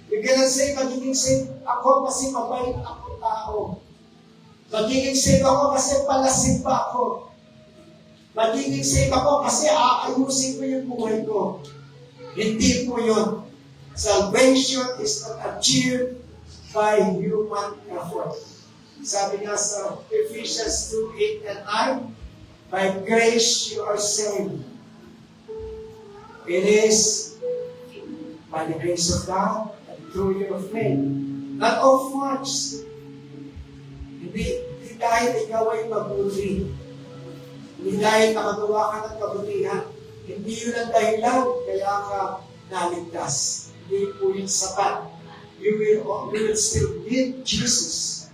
You cannot say, magiging save ako kasi mabait ako tao. Magiging save ako kasi palasin pa ako. Magiging save ako kasi aayusin ko yung buhay ko. Hindi po yun. Salvation is not achieved by human effort. Sabi nga sa Ephesians 2:8 and 9, by grace you are saved. It is by the grace of God and through your faith. Not of works. Hindi dahil ikaw ay mabuti. Hindi dahil nakagawa ka ng kabutihan. Hindi yun ang dahilan kaya ka naligtas. Hindi po yung sapat. You will still need Jesus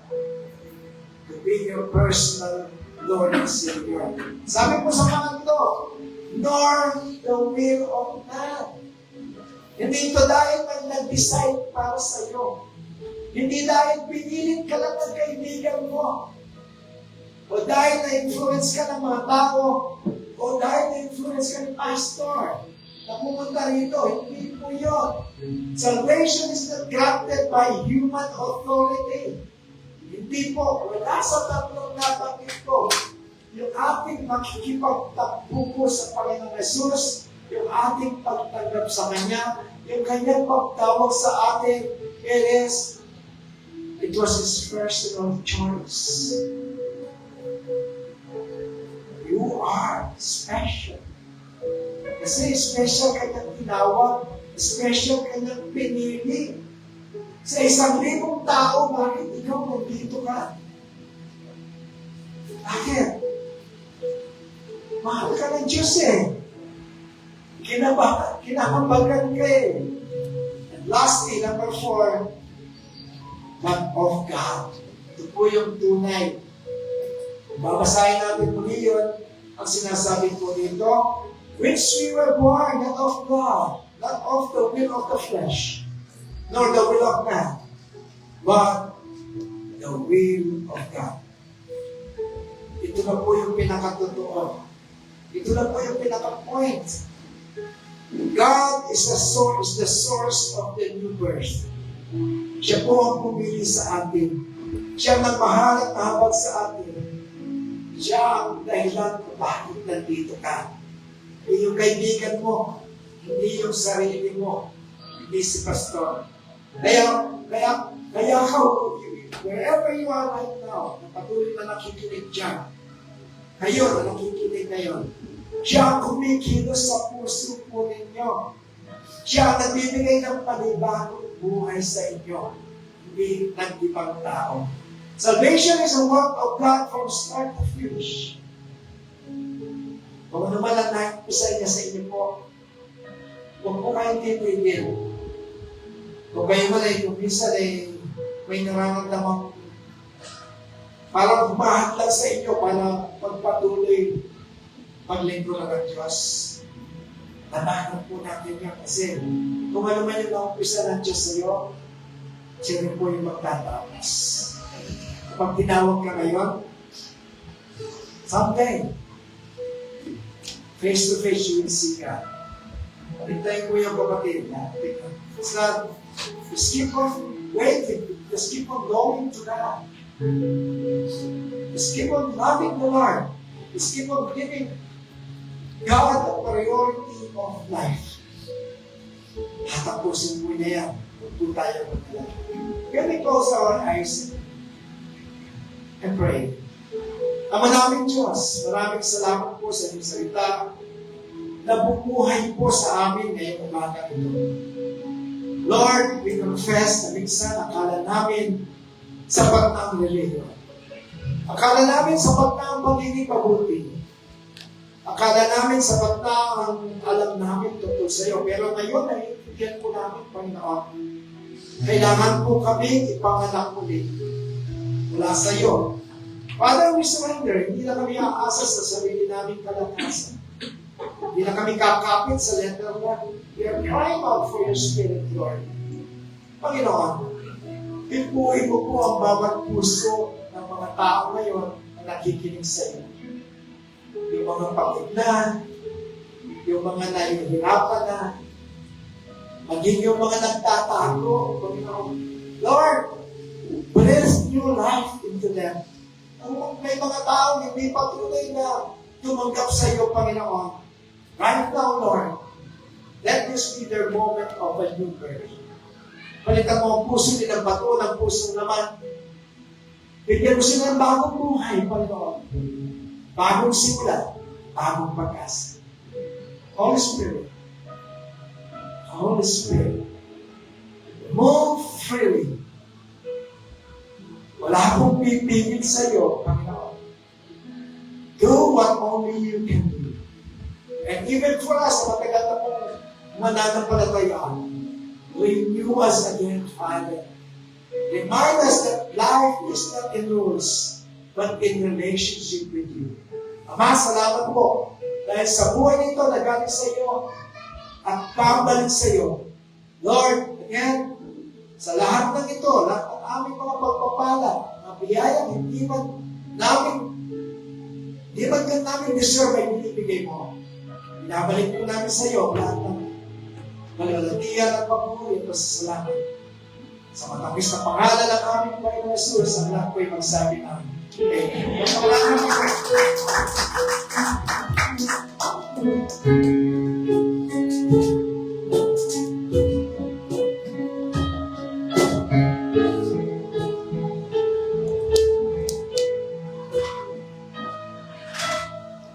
to be your personal Lord and Savior. Sabi po sa pangatlo, nor the will of man. Hindi ito dahil may nag-decide para sa iyo. Hindi dahil pinilit ka lang ng kaibigan mo. O dahil na-influence ka ng mga tao. O dahil na-influence ka ng pastor. Na pumunta rito. Hindi po yun. Salvation is not granted by human authority. Hindi po. Wala sa tatlong nabanggit ko. Yung ating makikipagtakbo po sa Panginoong Jesus, yung ating pagtanggap sa Kanya, yung Kanyang pagtawag sa atin, it was His personal choice. You are special. Kasi special Kanyang tinawag, special Kanyang pinili. Sa 1,000 tao, bakit ikaw nandito ka? Bakit? Mahal ka ng Diyos eh. Kinakambagan ka eh. And lastly, number 4, but of God. Ito po yung tunay. Kung babasahin natin muli yun, ang sinasabi po dito, which we were born, not of God. not of the will of the flesh, nor the will of man, but the will of God. Ito na po yung pinakatotoo. Ito na po yung pinaka-point. God is the source of the new birth. Siya po ang pumili sa atin. Siya ang nagmahal at nahabag sa atin. Siya ang dahilan kung bakit nandito ka. Hindi yung kaibigan mo, hindi yung sarili mo, hindi si pastor. Kaya wherever you are right now, patuloy na nakikinig dyan, kayo na nakikinig ngayon, siya ang kumikilos sa puso po ninyo. Siya ang nagbibigay ng panibagong buhay sa inyo, hindi ng ibang tao. Salvation is a work of God from start to finish. Kung ano man ang nakikisa niya sa inyo po, huwag po kayong titigil. Kung kayo man ay kumisa ay may nararamdamang parang bumahat lang sa inyo para pagpatuloy paglingkod ng Diyos. Tanahan po natin yan kasi kung ano man yung naumpisa ng Diyos sa iyo, siya rin po yung magtatapos. Kapag tinawag ka ngayon, someday, face to face, you will see God. Hintayin ko yung kapatid na. It's not, just keep on waiting. Just keep on going to God. Just keep on loving the Lord. Just keep on giving God the priority of life. Tatapusin mo niya yan. Huwag po tayo magdala. Can we close our eyes and pray? Ama naming Diyos, maraming salamat po sa inyong salita na bumuhay po sa amin ngayong umaga ito. Lord, we confess na minsan akala namin sapat na ang religion. Akala namin sapat na ang pagiging mabuti. Akala namin sapat na ang alam namin tungkol sa iyo. Pero ngayon, naiintindihan po namin, Panginoon, kailangan po kami ipanganak ulit mula sa iyo. Father, we surrender. Hindi na kami aasa sa sarili naming kalakasan. Hindi na kami kakapit sa letter na we are crying out for your Spirit, Lord. Panginoon, ipuhin mo po ang bawat puso ng mga tao ngayon na nakikinig sa iyo. Yung mga pagod na, yung mga nahihirapan na, maging yung mga nagtatago, Panginoon. Lord, bless new life into them. Kung may mga tao hindi patuloy na tumanggap sa iyo, Panginoon, right now, Lord, let this be their moment of a new birth. Palitan mo ang puso nilang bato ng puso naman. Bigyan mo sila ng bagong buhay, Panginoon. Bagong simula, bagong pag-asa. Holy Spirit, move freely. Wala akong pipigil sa iyo, Panginoon. Do what only you can do. And even for us, matagal na pong mananampalatayaan, renew us again, Father. Remind us that life is not in rules, but in relationship with you. Ama, salamat po dahil sa buhay nito na galing sa iyo at pabalik sa iyo. Lord, again, sa lahat ng ito, lahat ng aming mga pagpapala, mga biyayang hindi man namin deserve ay binibigay mo. Binabalik po namin sa iyo lahat ng malalatian at pagpupuri at pasasalamat. Sa matapis na pangalan ng aming Panginoon Jesus, ang lahat ko'y magsabi namin. Amen.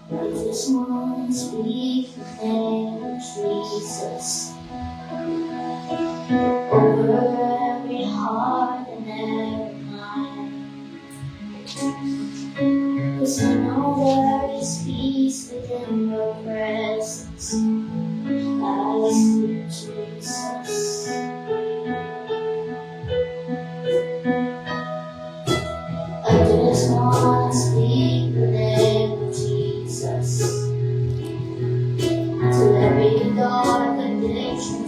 I just want to be the name of Jesus over every heart and every mind. 'Cause I know there is peace within your presence. I see Jesus. I just want to speak the name of Jesus to every dark addiction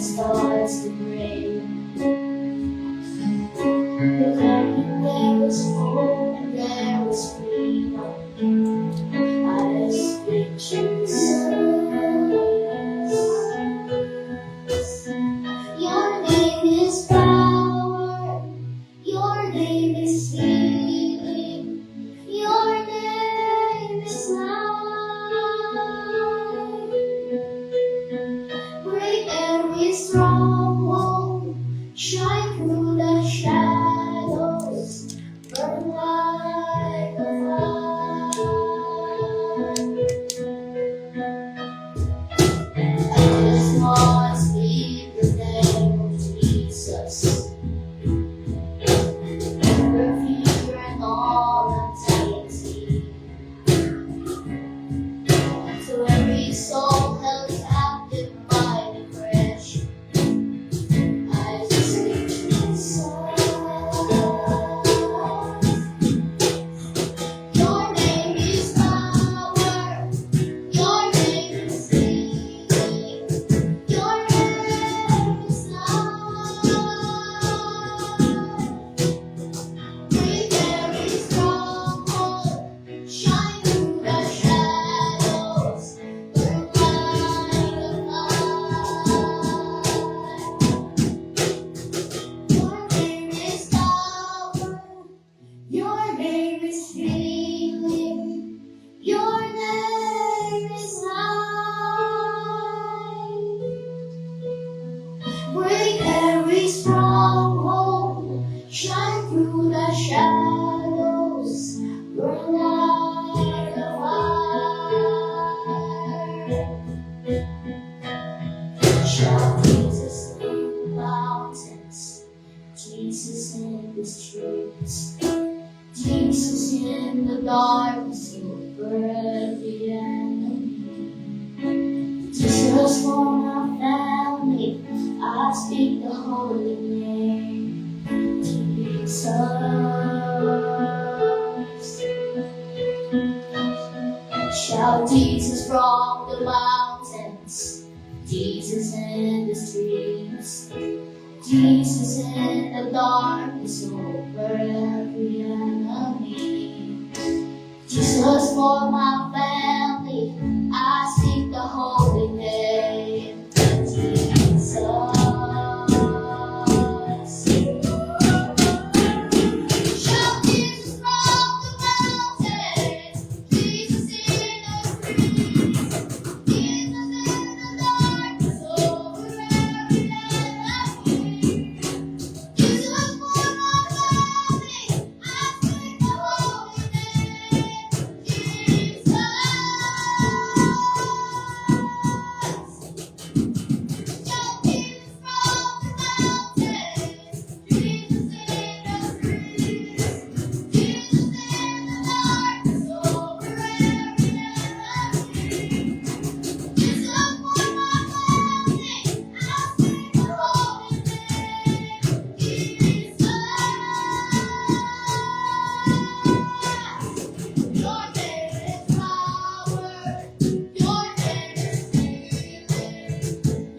in the darkness over every enemy. Jesus, for my family, I speak the holy name. Jesus. Shout Jesus from the mountains, Jesus in the streets, Jesus in the darkness over every enemy. Jesus, for my family, I speak the holy name. Jesus. Shout Jesus from the mountains, Jesus in the streets, Jesus in the darkness over every enemy. Jesus, for my family, I speak the holy name. Jesus. Shout Jesus from the mountains, Jesus in the streets, Jesus in the darkness over every enemy. Jesus, for my family, I speak the holy name. Jesus. Your name is power. Your name is healing.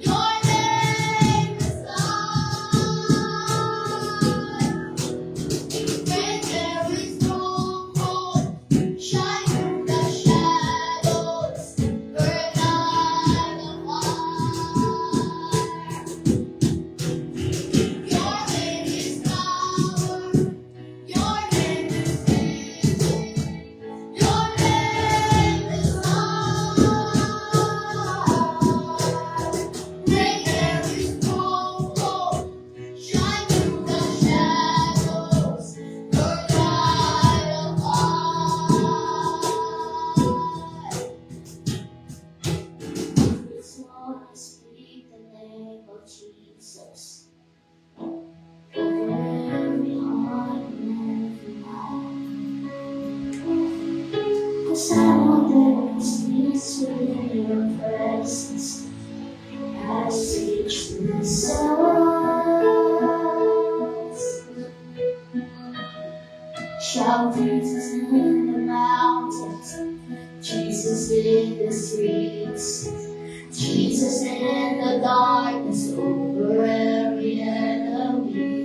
Your name is life. When there is no hope, shine through the shadows, burn like a fire. Your name is power. Your name is healing. Your name is life. When there is no hope, shine through the shadows, burn like a fire. This morning I speak the name of Jesus over every heart and every mind. 'Cause I know there is peace within your presence. I see Jesus. Shout Jesus in the mountains, Jesus in the streets, Jesus in the darkness over every enemy.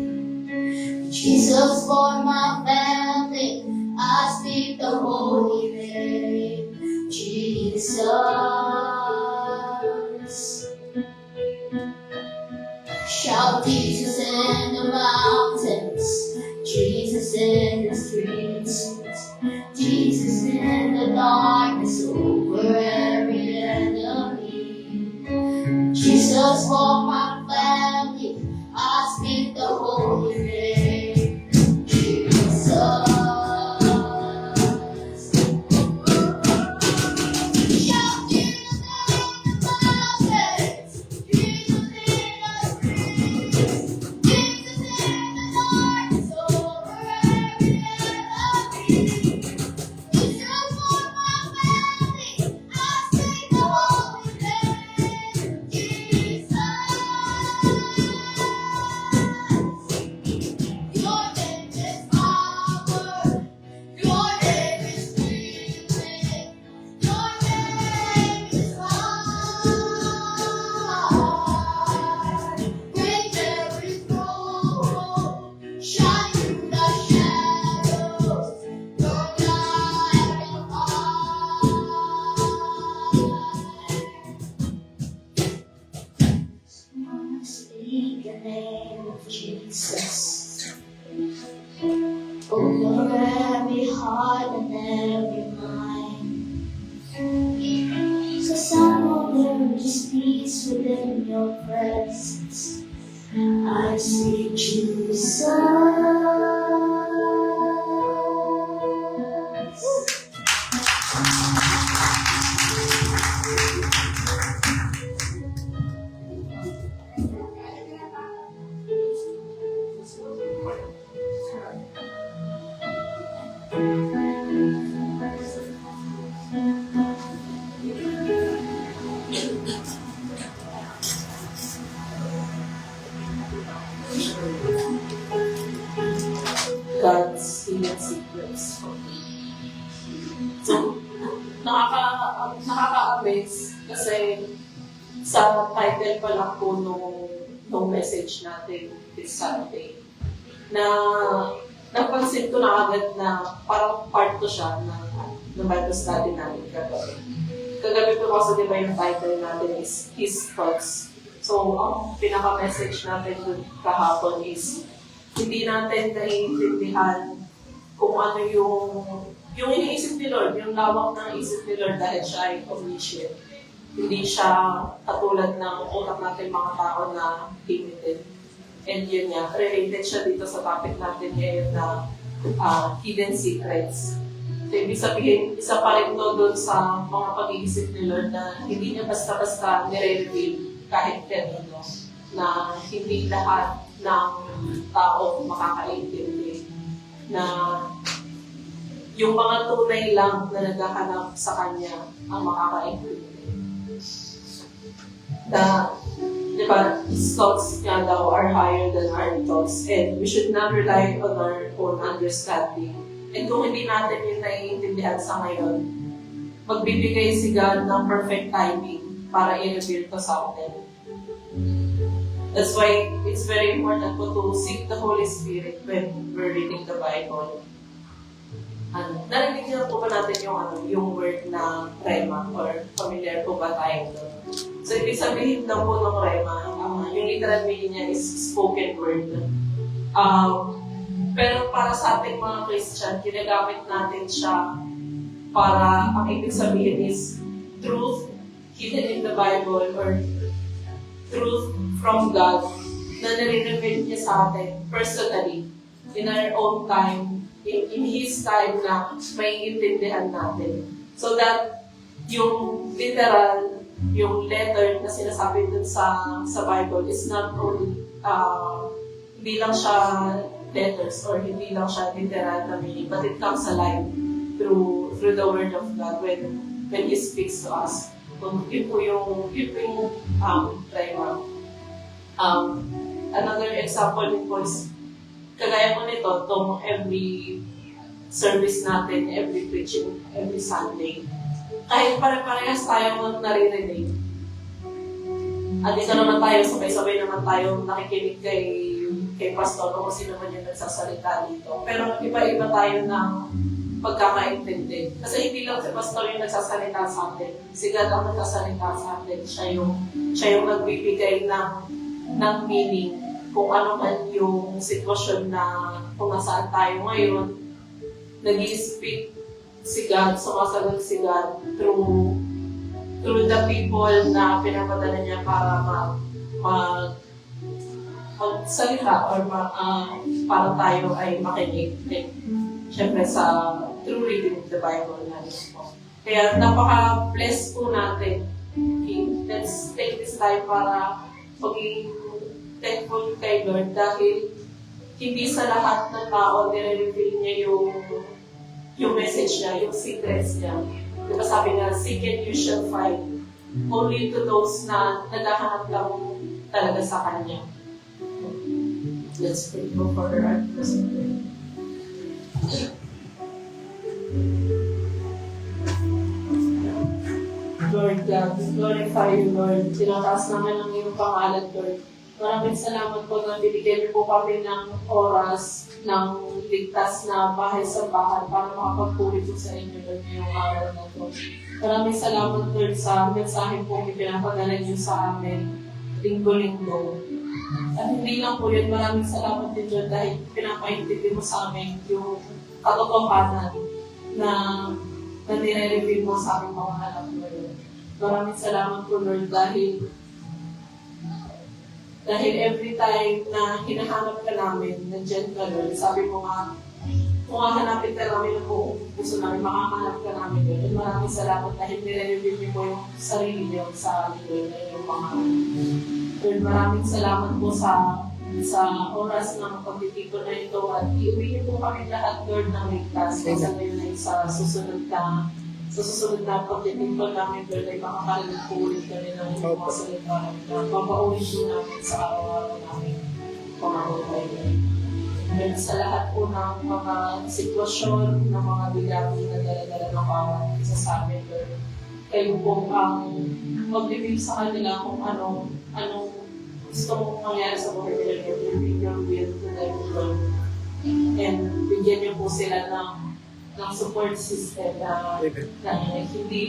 Jesus, for my family, I speak the holy name. Jesus. Shout Jesus in the mountains, Jesus in the streets, Jesus in the darkness over every enemy. Jesus, for my family, I speak the holy name. Jesus. Shout Jesus in the mountains, Jesus in the streets, Jesus in the darkness over every enemy. Jesus, for my family, I speak the holy name. Jesus. Your name is power. Your name is healing. Your name is life. When there is no hope, shine through the shadows. Your light of I wanna speak the name of Jesus over every heart and every mind. 'Cause I know there is peace within your presence. I see Jesus. nakaka-amaze kasi sa title pa lang po nung message natin this Sunday, na napansin ko na agad na parang part to siya ng Bible study natin kagabi. Kagabi po kasi di ba yung title natin is His Thoughts. So, ang pinaka-message natin dun kahapon is hindi natin naiintindihan kung ano yung iniisip ni Lord, yung lawak ng isip ni Lord dahil siya ay omniscient. Hindi siya katulad ng utak natin mga tao na limited. And yun nga, related siya dito sa topic natin ngayon na hidden secrets. So, ibig sabihin, isa pa rin to doon sa mga pag-iisip ni Lord na hindi niya basta-basta nire-reveal kahit kanino, na hindi lahat ng tao makakaintindi, na yung mga tunay lang na naghahanap sa Kanya ang makakaintindi. Na, di ba, His thoughts nga daw are higher than our thoughts and we should not rely on our own understanding. And kung hindi natin yung naiintindihan sa ngayon, magbibigay si God ng perfect timing para i-reveal to sa atin. That's why it's very important po to seek the Holy Spirit when we're reading the Bible. Narinig niyo po ba natin yung word na rema or familiar po ba tayo doon? So, ibig sabihin daw po ng rema, yung literal meaning niya is spoken word. Pero para sa ating mga Christian, ginagamit natin siya para, ang ibig sabihin is truth hidden in the Bible or truth from God na nare-reveal niya sa atin personally, in our own time, in His time na may intindihan natin. So that yung literal, yung letter na sinasabi dun sa Bible is not only, hindi lang siya letters or hindi lang siya literal na meaning, but it comes alive through the Word of God when He speaks to us. So, yun po yung rema. Another example din po is kagaya po nito, itong every service natin, every preaching, every Sunday. Kahit pare-parehas tayo naririnig. At dito naman tayo, sabay-sabay naman tayo nakikinig kay Pastor o sino man yung nagsasalita dito. Pero iba-iba tayo ng pagkakaintindi. Kasi hindi lang si Pastor yung nagsasalita sa atin. Si God ang nagsasalita sa atin. Siya yung nagbibigay ng meaning kung ano man yung sitwasyon na kung nasaan tayo ngayon, nag-i-speak si God, sumasagot si God through the people na pinapadala niya para magsalita or para tayo ay makinig. Siyempre through reading the Bible na po. Kaya napaka-bless po natin. Okay, let's take this time para maging thankful kay Lord dahil hindi sa lahat ng tao nire-reveal niya yung message niya, yung secrets niya. Diba sabi nga, seek and you shall find. Only to those na naghahanap lang talaga sa Kanya. Let's pray for our person. Lord God, glorify you, Lord. Tinataas naman ang iyong pangalan, Lord. Maraming salamat po na binigyan niyo po kami ng oras, ng ligtas na bahay-sambahan para makapagpuri po sa inyo, Lord, ngayong araw na po. Maraming salamat, Lord, sa mensahe po ipinapadala niyo sa amin linggo-linggo. At hindi lang po yun, maraming salamat din, Lord, dahil pinapaintindi mo sa amin yung katotohanan na nire-reveal mo sa aming mga anak, Lord. Maraming salamat po, Lord, dahil every time na hinahanap ka namin, nandiyan ka, Lord. Sabi mo nga, kung hahanapin ka namin ng buong gusto namin, makakahanap ka namin, Lord. At maraming salamat dahil nire-reveal niyo po yung sarili niyo sa amin, Lord, na yung mga Lord, maraming salamat po sa oras ng pagtitipon na ito at iuwi niyo po kami lahat, Lord, ng ligtas. Kaysa ngayon ay sa susunod na pagtitipon namin, Lord, ay makakarinig po ulit kami ng mga salita na mapaulit po namin sa araw-araw namin. Pangako tayo. And sa lahat po ng mga sitwasyon, ng mga bigamin na dala-dala ng bawat isa sa amin, Lord, kayo po ang magbibig sa kanila kung anong gusto mong mangyari sa buhay nila, Lord. Bring your will to them, Lord. And bigyan niyo po sila ng support system na hindi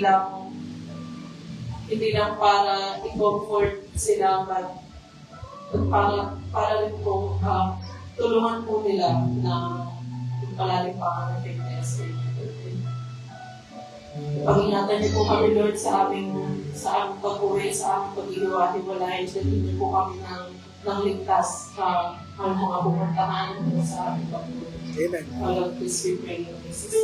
lang para i-comfort sila, but para rin po tulungan po nila na palalim pa ang fitness. Pag-ingatan niyo po kami, Lord, sa aming pag-uwi, sa aming pag-iwati-walay, dalhin niyo po kami ng ligtas sa mga pupuntahan sa aming pag-uwi. Amen. Lord, please we pray in Jesus.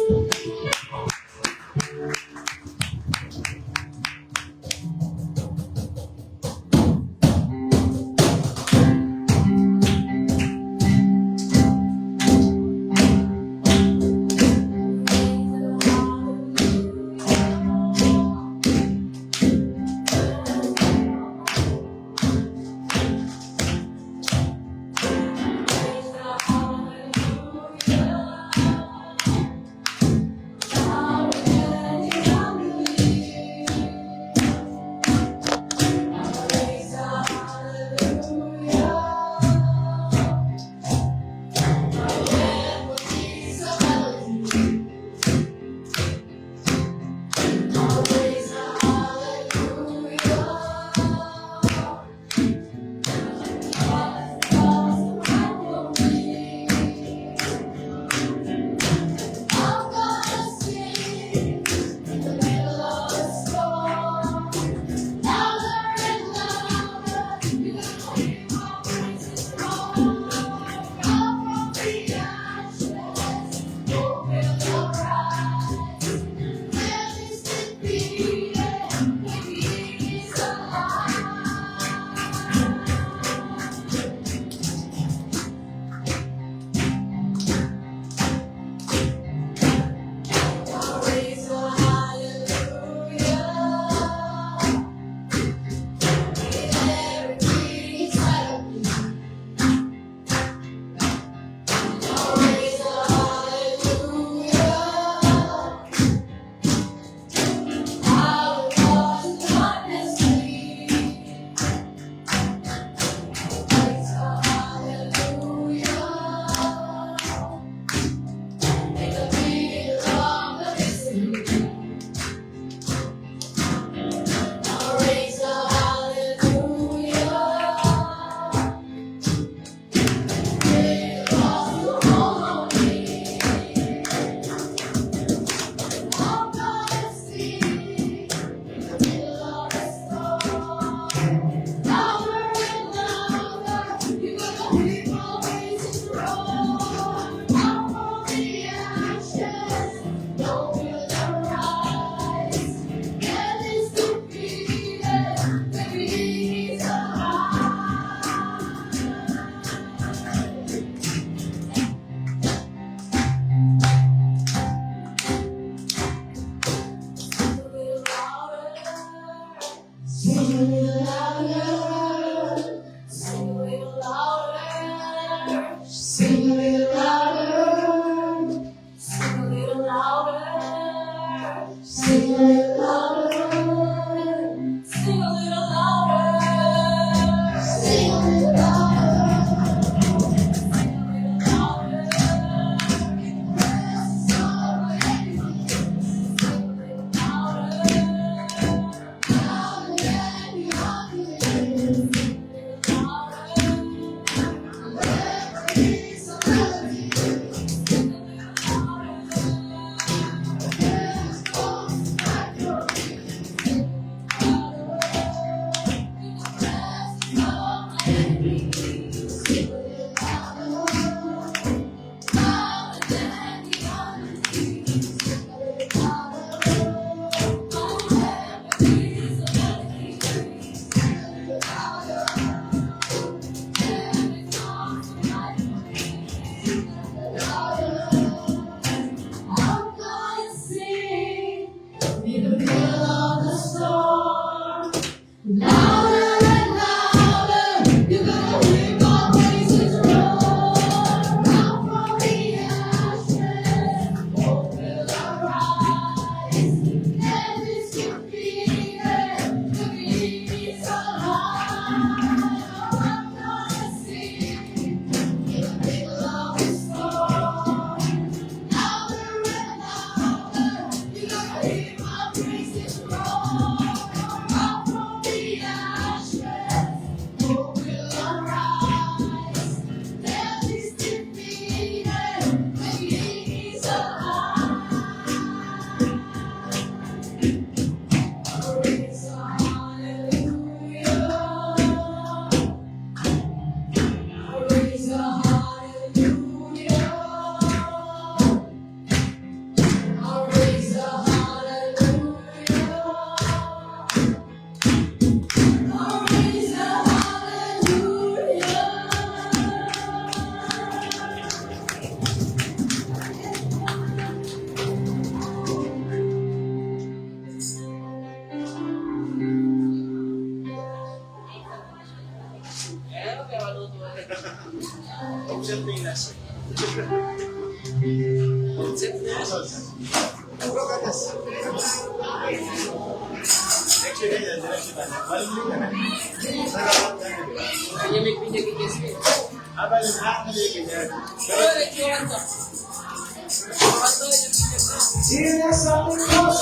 Sino sa ating Diyos?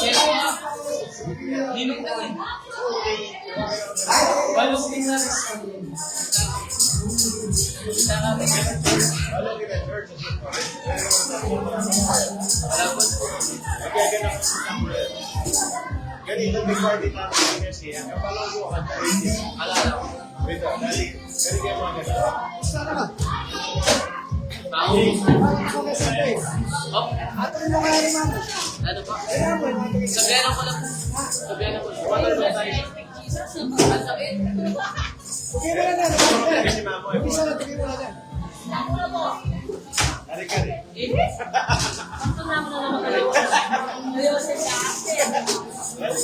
Ganito before di namin kasi ang kapalago ang tayo. Alala ko. Wait, dali. Kaya kayo mga ganito. Sana ka? Bao. Oh, Ato mo nga rin, ma'am. ano pa? Kaya mo, mga Sabihan ako lang. Sabihan ako lang. Wala na tayo. Ang sakit. okay na lang. Kasi si Mamo. Isa na, tigil mo na lang. Dali ka rin. Ang naman na naman kayo. Ayaw sa sa atin. Dali.